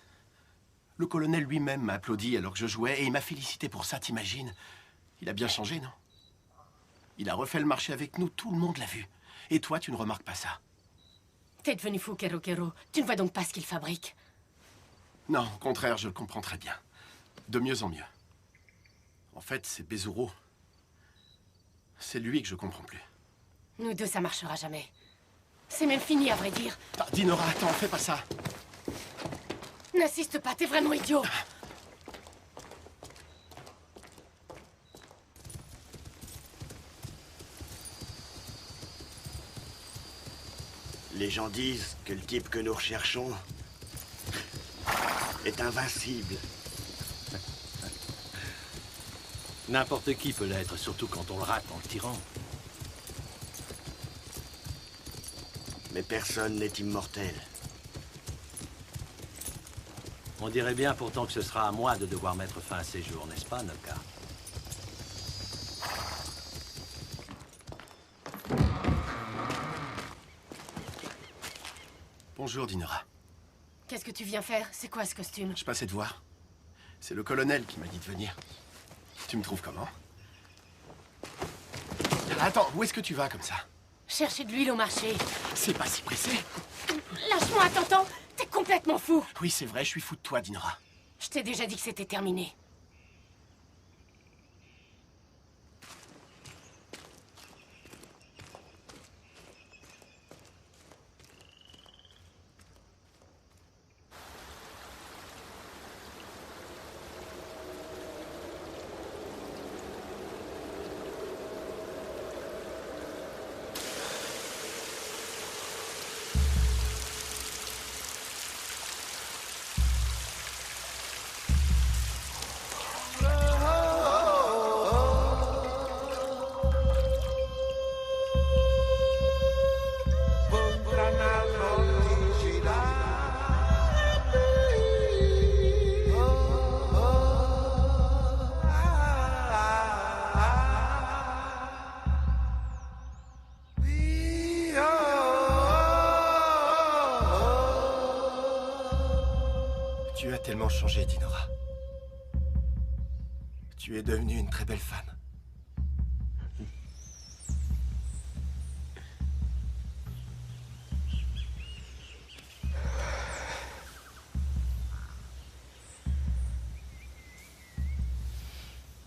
Le colonel lui-même m'a applaudi alors que je jouais et il m'a félicité pour ça, t'imagines? Il a bien changé, non? Il a refait le marché avec nous, tout le monde l'a vu. Et toi, tu ne remarques pas ça? T'es devenu fou, Kero Kero. Tu ne vois donc pas ce qu'il fabrique. Non, au contraire, je le comprends très bien. De mieux en mieux. En fait, c'est Bezuro. C'est lui que je comprends plus. Nous deux, ça marchera jamais. C'est même fini, à vrai dire. Ah, Dinora, attends, fais pas ça. N'insiste pas, t'es vraiment idiot. Les gens disent que le type que nous recherchons est invincible. N'importe qui peut l'être, surtout quand on le rate en le tirant. Mais personne n'est immortel. On dirait bien pourtant que ce sera à moi de devoir mettre fin à ces jours, n'est-ce pas, Noka? Bonjour, Dinora. Qu'est-ce que tu viens faire? C'est quoi ce costume? Je passais te voir. C'est le colonel qui m'a dit de venir. Tu me trouves comment? Attends, où est-ce que tu vas comme ça? Chercher de l'huile au marché. C'est pas si pressé. Lâche-moi, t'entends? T'es complètement fou. Oui, c'est vrai, je suis fou de toi, Dinora. Je t'ai déjà dit que c'était terminé. Tu as tellement changé, Dinora. Tu es devenue une très belle femme.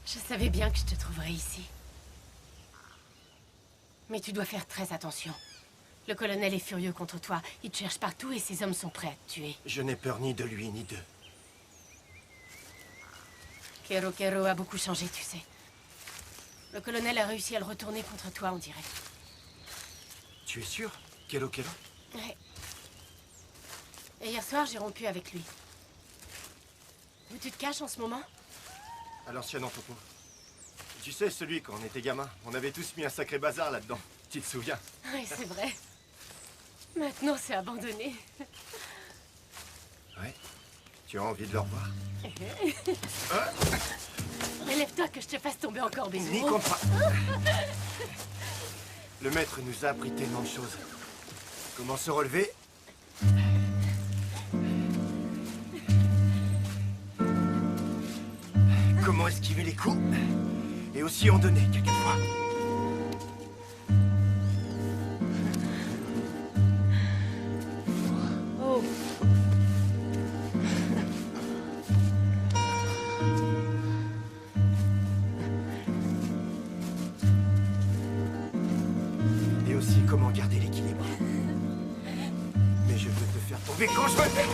Je savais bien que je te trouverais ici. Mais tu dois faire très attention. Le colonel est furieux contre toi. Il te cherche partout et ses hommes sont prêts à te tuer. Je n'ai peur ni de lui ni d'eux. Kero Kero a beaucoup changé, tu sais. Le colonel a réussi à le retourner contre toi, on dirait. Tu es sûr, Kero Kero? Ouais. Et hier soir, j'ai rompu avec lui. Où tu te caches en ce moment? À l'ancien entrepôt. Tu sais, celui quand on était gamin, on avait tous mis un sacré bazar là-dedans. Tu te souviens? Oui, c'est vrai. Maintenant, c'est abandonné. Ouais. Tu as envie de le revoir? Relève-toi que je te fasse tomber encore, Bezuro. N'y compte pas. Le maître nous a appris tellement de choses. Comment se relever? Comment esquiver les coups? Et aussi en donner quelquefois. Oh. Et aussi comment garder l'équilibre. Mais je veux te faire tomber quand je veux le faire.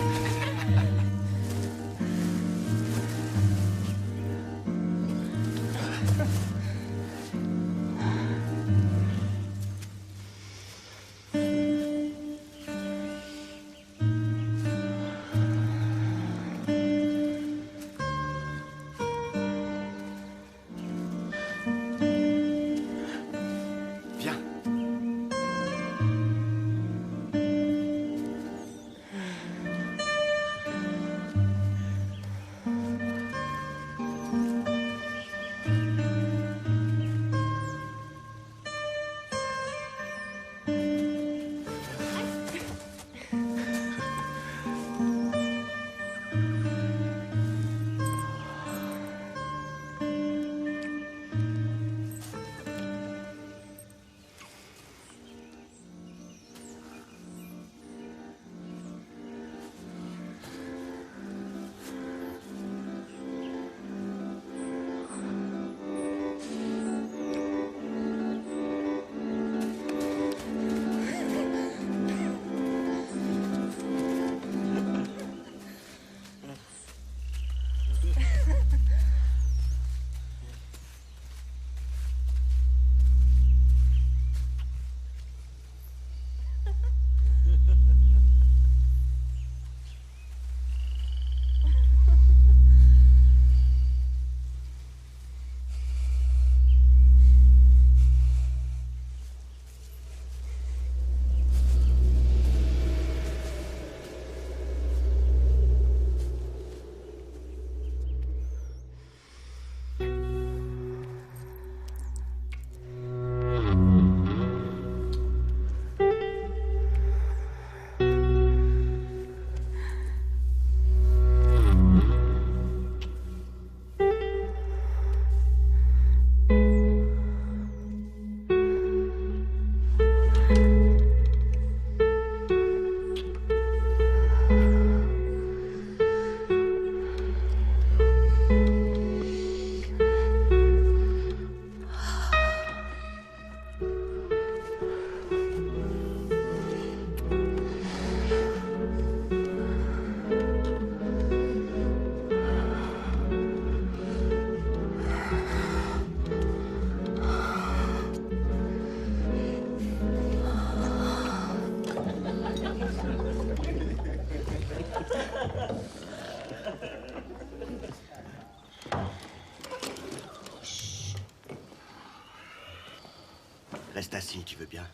reste assis, tu veux bien?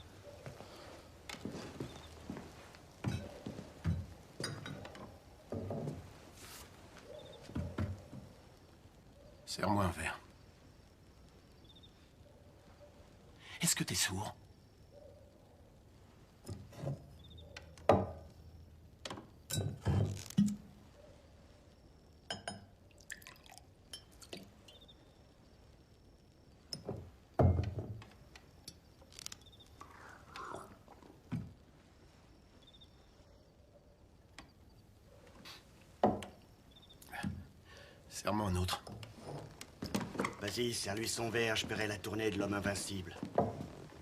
Serre-moi un verre. Est-ce que t'es sourd? Serre-moi un autre. Vas-y, serre-lui son verre, je paierai la tournée de l'homme invincible.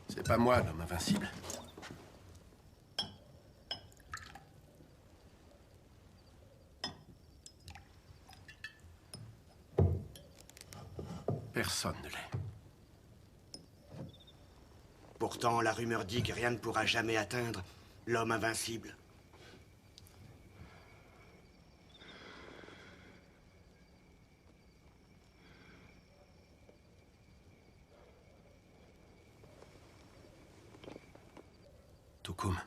C'est pas moi, l'homme invincible. Personne ne l'est. Pourtant, la rumeur dit que rien ne pourra jamais atteindre l'homme invincible. Toukoum.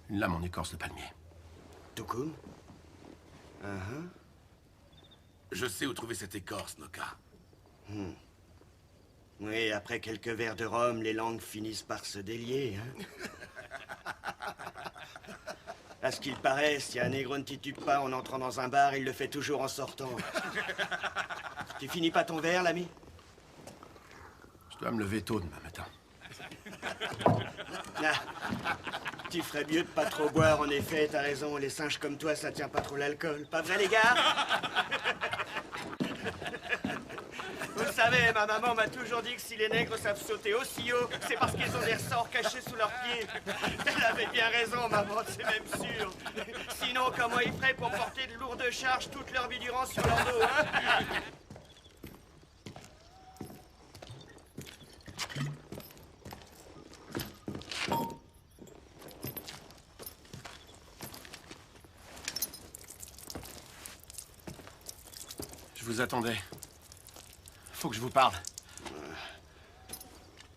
Une lame en écorce de palmier. Toukoum? Je sais où trouver cette écorce, Noka. Oui, après quelques verres de rhum, les langues finissent par se délier, hein? À ce qu'il paraît, si un négro ne titube pas en entrant dans un bar, il le fait toujours en sortant. Tu finis pas ton verre, l'ami? Je dois me lever tôt demain matin. Ah, tu ferais mieux de pas trop boire, en effet, t'as raison. Les singes comme toi, ça tient pas trop l'alcool. Pas vrai, les gars? Vous savez, ma maman m'a toujours dit que si les nègres savent sauter aussi haut, c'est parce qu'ils ont des ressorts cachés sous leurs pieds. Elle avait bien raison, maman, c'est même sûr. Sinon, comment ils feraient pour porter de lourdes charges toute leur vie durant sur leur dos, hein? Je vous attendais. Faut que je vous parle.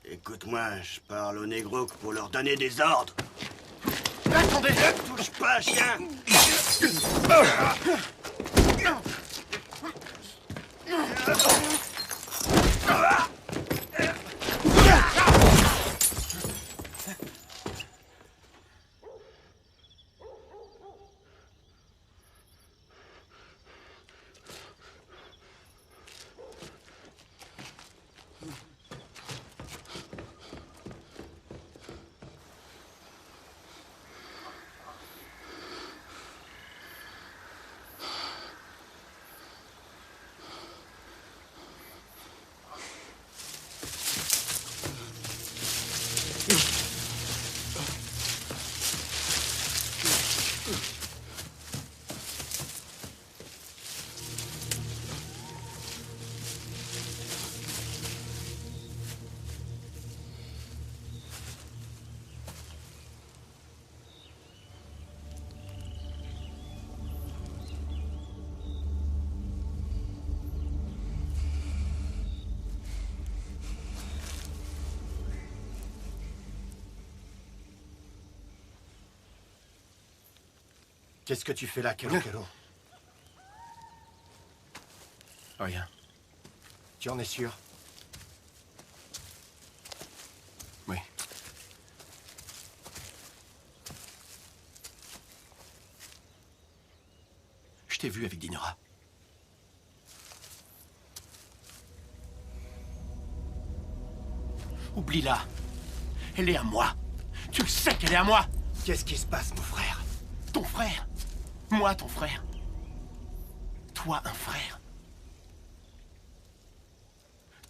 Écoute-moi, je parle aux négros pour leur donner des ordres. Attendez! Ne touche pas, chien! Qu'est-ce que tu fais là, Kelo? Rien. Tu en es sûr? Oui. Je t'ai vu avec Dinora. Oublie-la. Elle est à moi. Tu le sais qu'elle est à moi. Qu'est-ce qui se passe, mon frère? Ton frère. Moi, ton frère. Toi, un frère.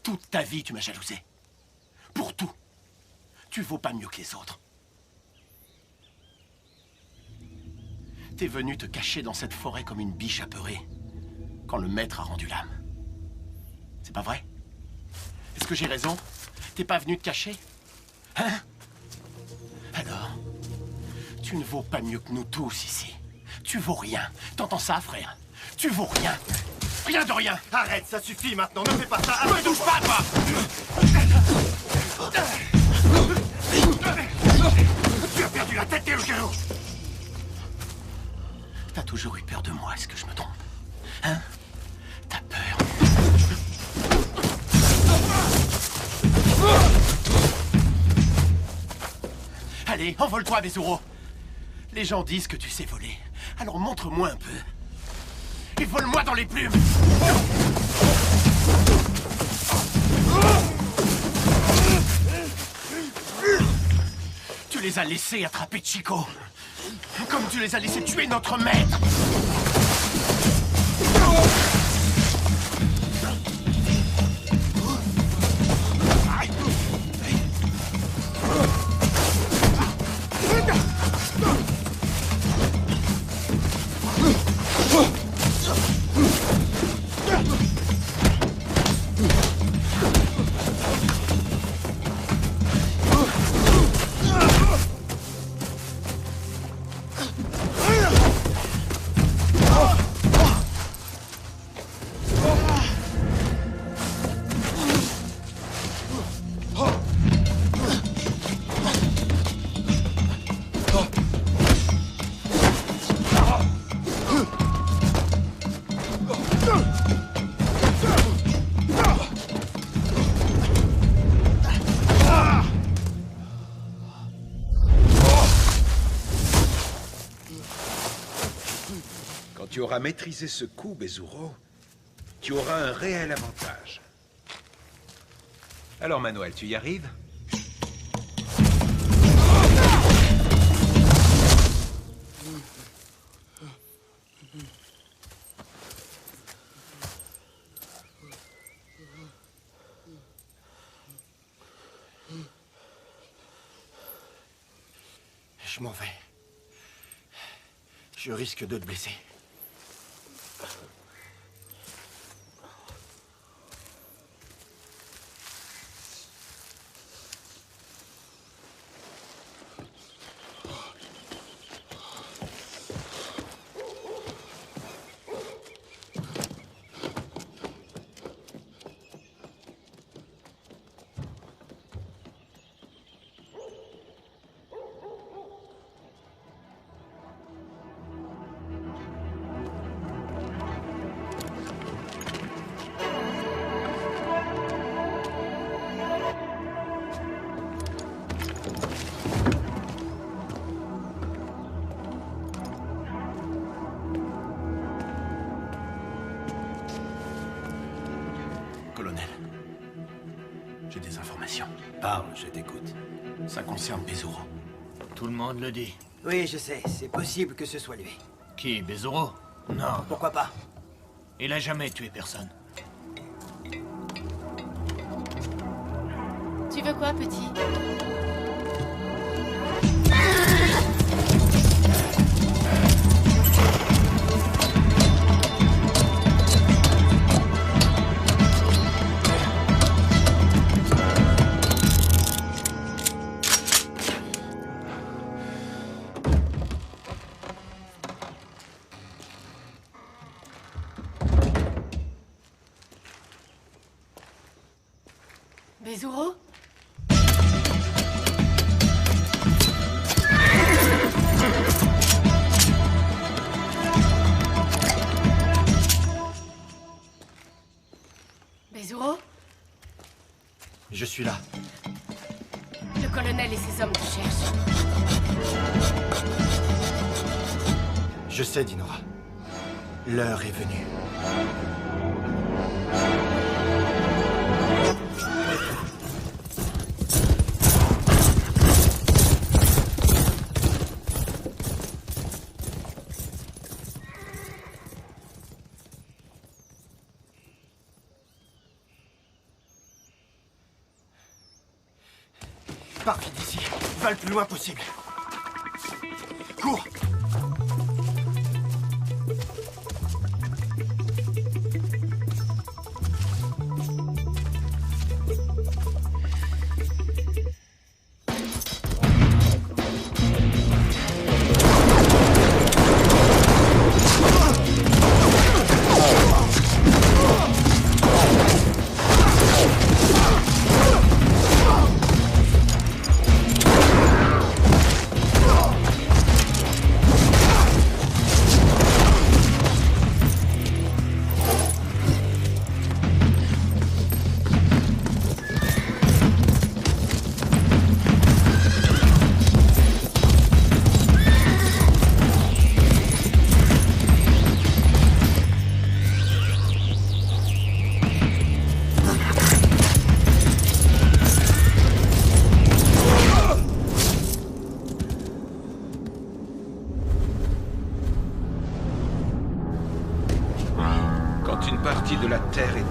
Toute ta vie, tu m'as jalousé. Pour tout. Tu vaux pas mieux que les autres. T'es venu te cacher dans cette forêt comme une biche apeurée quand le maître a rendu l'âme. C'est pas vrai? Est-ce que j'ai raison? T'es pas venu te cacher? Hein? Alors, tu ne vaux pas mieux que nous tous ici. Tu vaux rien. T'entends ça, frère? Tu vaux rien. Rien de rien. Arrête, ça suffit maintenant, ne fais pas ça. Ne me touche pas, toi! Tu as perdu la tête, Terugaru! T'as toujours eu peur de moi, est-ce que je me trompe? Hein? T'as peur? Allez, envole-toi, Bezuro! Les gens disent que tu sais voler. Alors montre-moi un peu. Et vole-moi dans les plumes! Tu les as laissés attraper Chico. Comme tu les as laissés tuer notre maître. Tu auras maîtrisé ce coup, Bezuro. Tu auras un réel avantage. Alors, Manuel, tu y arrives? Je m'en vais. Je risque de te blesser. Colonel, j'ai des informations. Parle, je t'écoute. Ça concerne Bezuro. Tout le monde le dit. Oui, je sais. C'est possible que ce soit lui. Qui, Bezuro? Non. Pourquoi pas? Il a jamais tué personne. Tu veux quoi, petit? Bezuro? Bezuro? Je suis là. Le colonel et ses hommes te cherchent. Je sais, Dinora. L'heure est venue. Pars vite d'ici. Va le plus loin possible. Cours!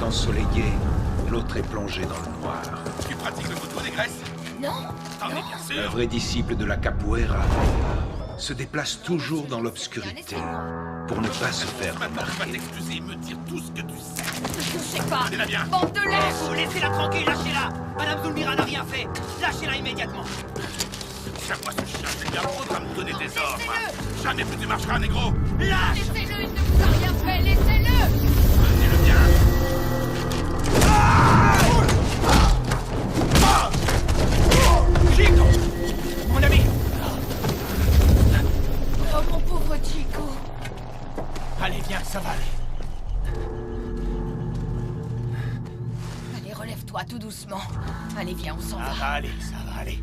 est ensoleillé, l'autre est plongé dans le noir. Tu pratiques le couteau des graisses? Non. T'en es bien sûr? Un vrai disciple de la capoeira se déplace toujours dans l'obscurité pour ne pas se faire Maintenant, tu vas remarquer. t'excuser et me dire tout ce que tu sais. Je sais pas. Allez, la bien. Bande de lèche. Vous laissez-la tranquille, lâchez-la. Madame Zulmira n'a rien fait. Lâchez-la immédiatement. Chaque fois ce chien, c'est bien trop à me donner des ordres. Jamais plus tu marcheras, négro. Lâche. Laissez-le, il ne vous a rien fait. Laissez-le. Tenez-le bien. Chico, mon ami. Oh, mon pauvre Chico. Allez, viens, ça va aller. Allez, relève-toi tout doucement. Allez, viens, on s'en Ça va. va aller, ça va aller.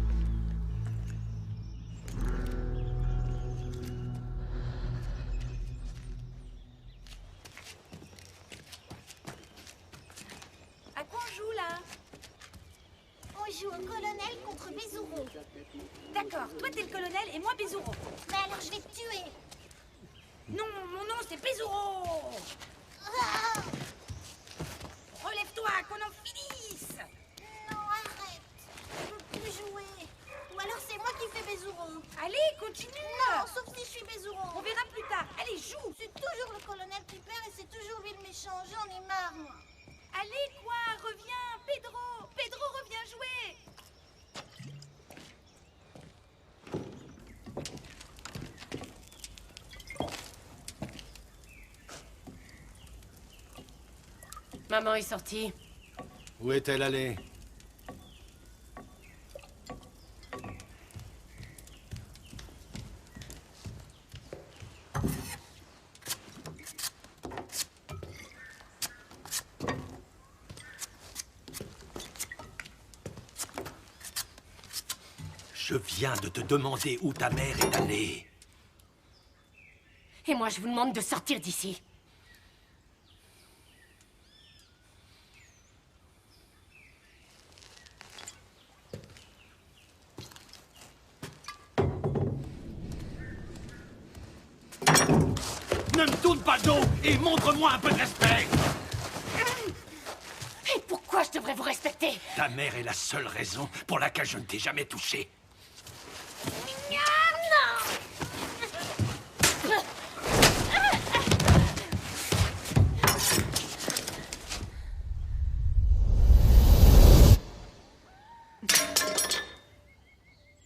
À quoi on joue là? On joue au colonel contre Bezuro. D'accord, toi t'es le colonel et moi Bezuro. Mais alors je vais te tuer. Non, mon nom c'est Bezuro. Ah, Relève-toi, qu'on en finisse. non, arrête. Je peux plus jouer. Ou alors c'est moi qui fais Bezuro. Allez, continue. Non, sauf si je suis Bezuro. On verra plus tard. Allez, joue. C'est toujours le colonel qui perd et c'est toujours lui le méchant. J'en ai marre, moi. Allez, quoi, reviens, Pedro. Pedro, reviens jouer. Maman est sortie. Où est-elle allée? Je viens de te demander où ta mère est allée. Et moi, je vous demande de sortir d'ici. Ne me tourne pas le dos et montre-moi un peu de respect. Et pourquoi je devrais vous respecter? Ta mère est la seule raison pour laquelle je ne t'ai jamais touché.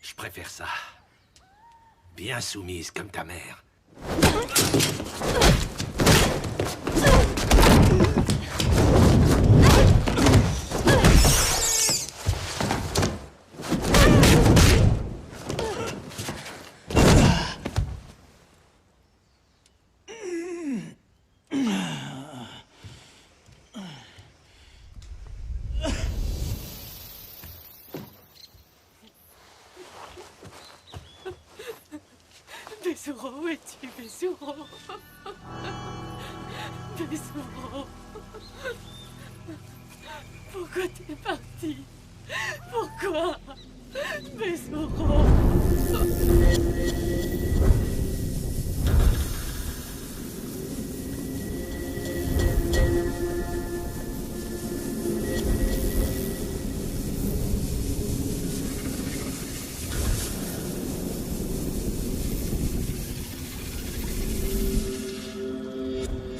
Je préfère ça. Bien soumise comme ta mère. Bezuro, où es-tu, Bezuro? Bezuro. Pourquoi t'es parti? Pourquoi? Bezuro.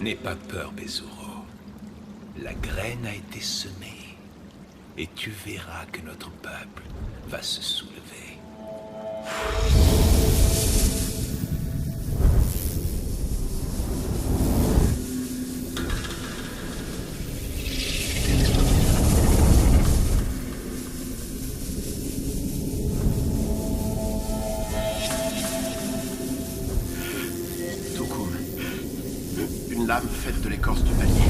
N'aie pas peur, Bezuro. La graine a été semée. Et tu verras que notre peuple va se soulever. Toukoum. Une lame faite de l'écorce du palmier.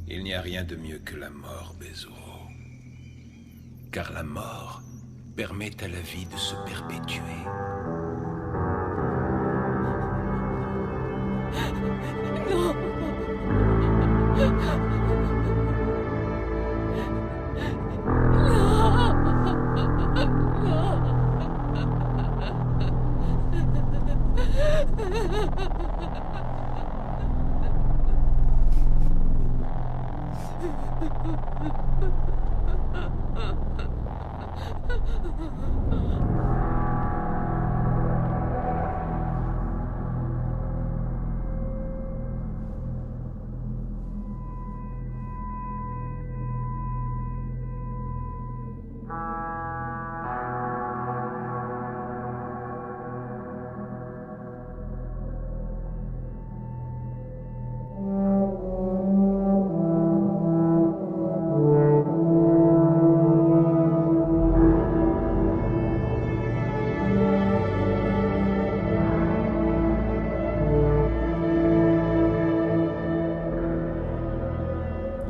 Il n'y a rien de mieux que la mort, Bezuro. Car la mort permet à la vie de se perpétuer. Non.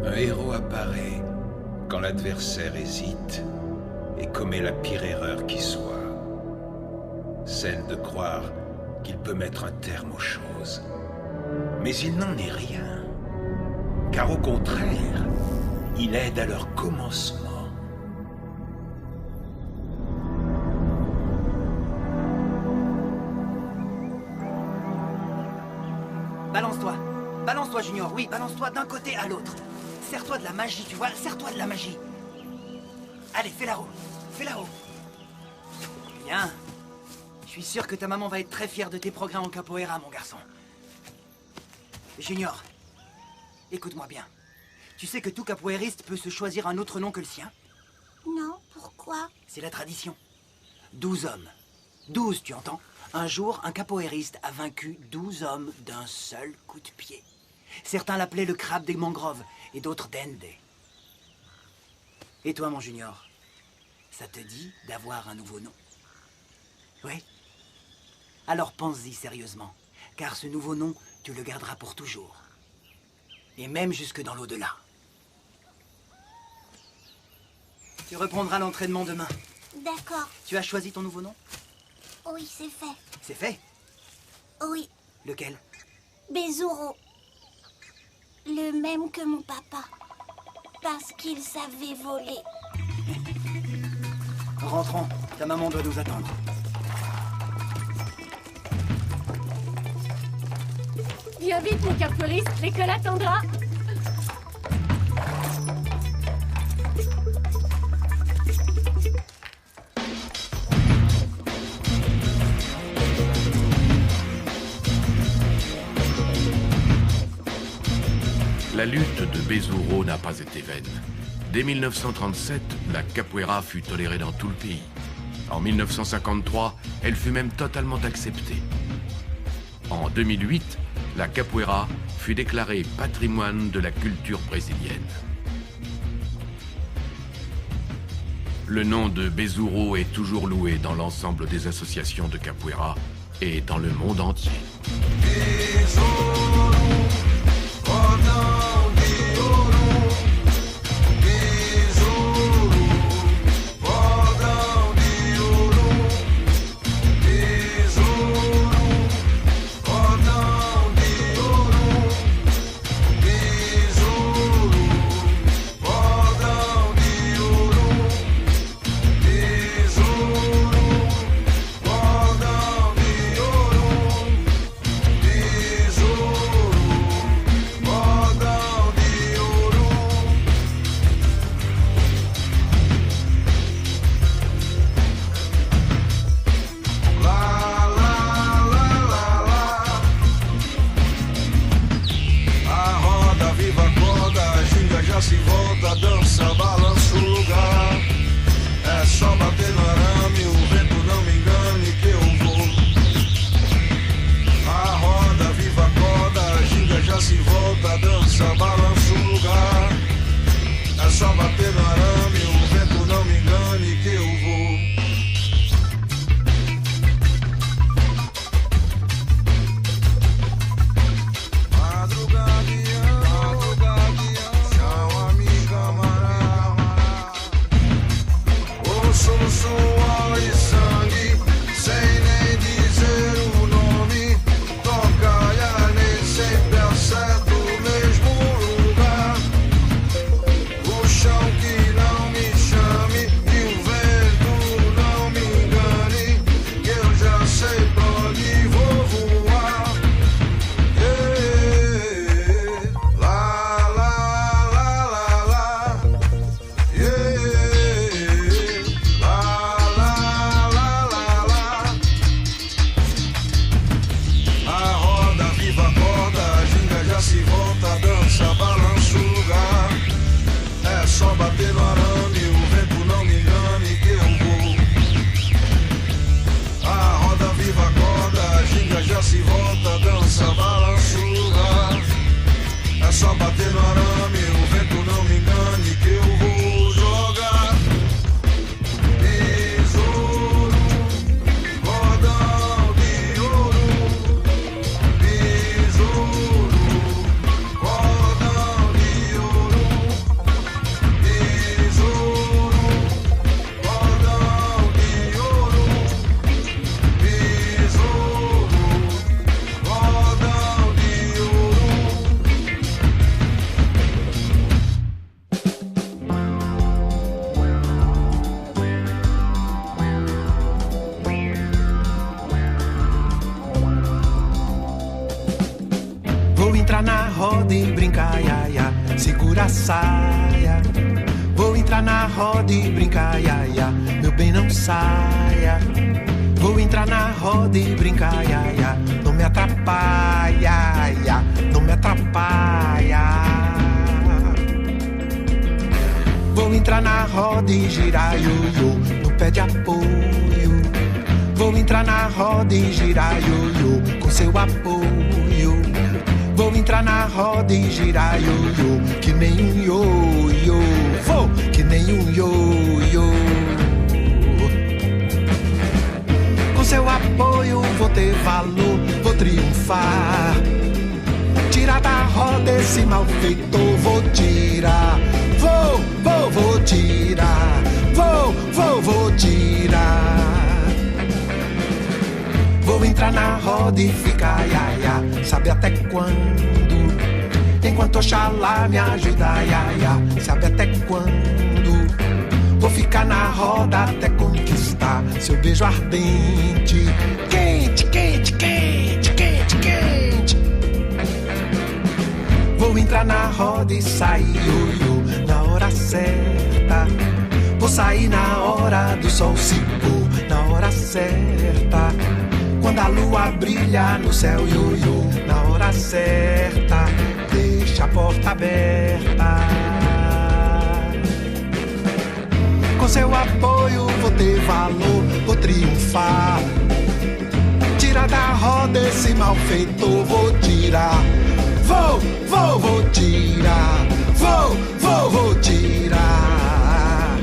Un héros apparaît quand l'adversaire hésite et commet la pire erreur qui soit, celle de croire qu'il peut mettre un terme aux choses. Mais il n'en est rien, car au contraire, il aide à leur commencement. Balance-toi. Balance-toi, Junior. Oui, balance-toi d'un côté à l'autre. Serre-toi de la magie, tu vois. Serre-toi de la magie. Allez, fais la roue. Fais la roue. Bien. Je suis sûr que ta maman va être très fière de tes progrès en capoeira, mon garçon. Junior, écoute-moi bien. Tu sais que tout capoeiriste peut se choisir un autre nom que le sien? Non, pourquoi? C'est la tradition. 12 hommes. 12, tu entends? Un jour, un capoeiriste a vaincu 12 hommes d'un seul coup de pied. Certains l'appelaient le crabe des mangroves et d'autres Dende. Et toi, mon Junior, ça te dit d'avoir un nouveau nom? Oui? Alors pense-y sérieusement, car ce nouveau nom, tu le garderas pour toujours. Et même jusque dans l'au-delà. Tu reprendras l'entraînement demain. D'accord. Tu as choisi ton nouveau nom? Oui, c'est fait. C'est fait? Oui, Lequel? Bezuro. Le même que mon papa. Parce qu'il savait voler. Rentrons, ta maman doit nous attendre. Viens vite, mon capoeiriste, l'école attendra. La lutte de Bezuro n'a pas été vaine. Dès 1937, la capoeira fut tolérée dans tout le pays. En 1953, elle fut même totalement acceptée. En 2008, la capoeira fut déclarée patrimoine de la culture brésilienne. Le nom de Bezuro est toujours loué dans l'ensemble des associations de capoeira et dans le monde entier. Tesouro, bater no arame, o vento não me engane, que eu vou jogar besouro, cordão de ouro, besouro, cordão de ouro, besouro, cordão de ouro, besouro, cordão de ouro. Vou entrar na roda e brincar, ia, ia, segura a saia. Vou entrar na roda e brincar, ia, ia, meu bem não saia. Vou entrar na roda e brincar, ia, ia, não me atrapalha, ia, não me atrapalha. Vou entrar na roda e girar, ioiô, no pé de apoio. Vou entrar na roda e girar, ioiô, com seu apoio. Vou entrar na roda e girar, ioiô, que nem um ioiô. Vou, que nem um ioiô. Com seu apoio vou ter valor, vou triunfar. Tirar da roda esse malfeitor, vou tirar. Vou tirar. Vou tirar. Vou entrar na roda e ficar, ia, ia, sabe até quando? Enquanto Oxalá me ajuda, ia, ia, sabe até quando? Vou ficar na roda até conquistar seu beijo ardente. Quente, quente, quente, quente, quente. Vou entrar na roda e sair, ioiô, na hora certa. Vou sair na hora do sol se pôr, na hora certa. Quando a lua brilha no céu, ioiô, na hora certa. Deixa a porta aberta. Com seu apoio vou ter valor, vou triunfar. Tira da roda esse malfeitor, vou tirar. Vou tirar. Vou tirar.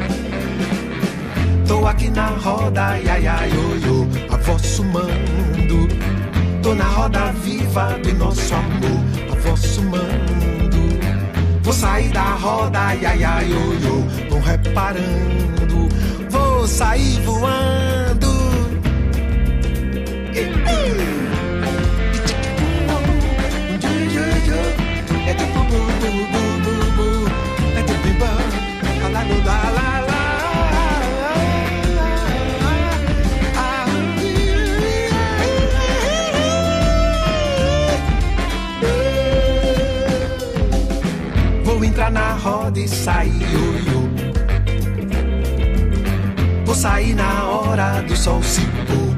Tô aqui na roda, ia, ia, ioiô, a vosso mando. Tô na roda viva do nosso amor, a vosso mando. Vou sair da roda, ia, ia, ioiô, vão reparando. Vou sair voando. Vou entrar na roda e sair, ioiô. Vou sair na hora do sol se pôr.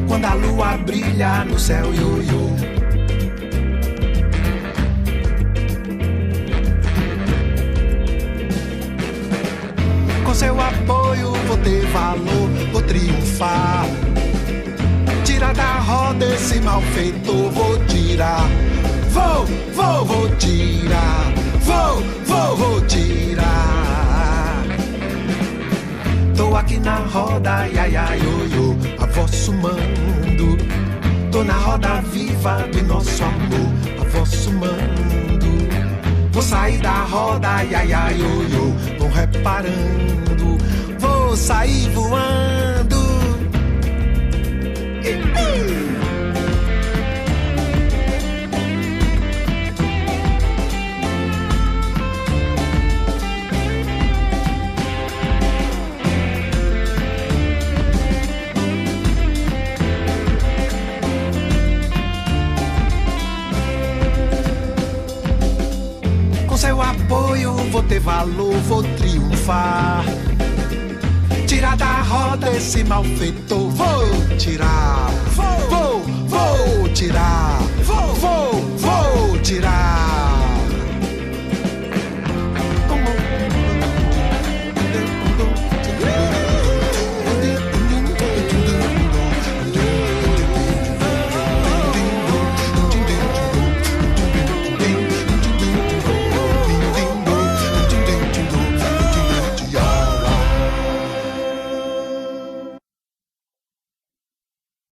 Quando a lua brilha no céu, ioiô. Com seu apoio vou ter valor, vou triunfar. Tira da roda esse malfeitor, vou tirar. Vou tirar. Vou tirar. Tô aqui na roda, ia, ia, ioiô, a vosso mando. Tô na roda viva do nosso amor, a vosso mando. Vou sair da roda, ia, ia, ioiô, vão reparando. Vou sair voando. Com seu apoio vou ter valor, vou triunfar. Tirar da roda esse malfeitor, vou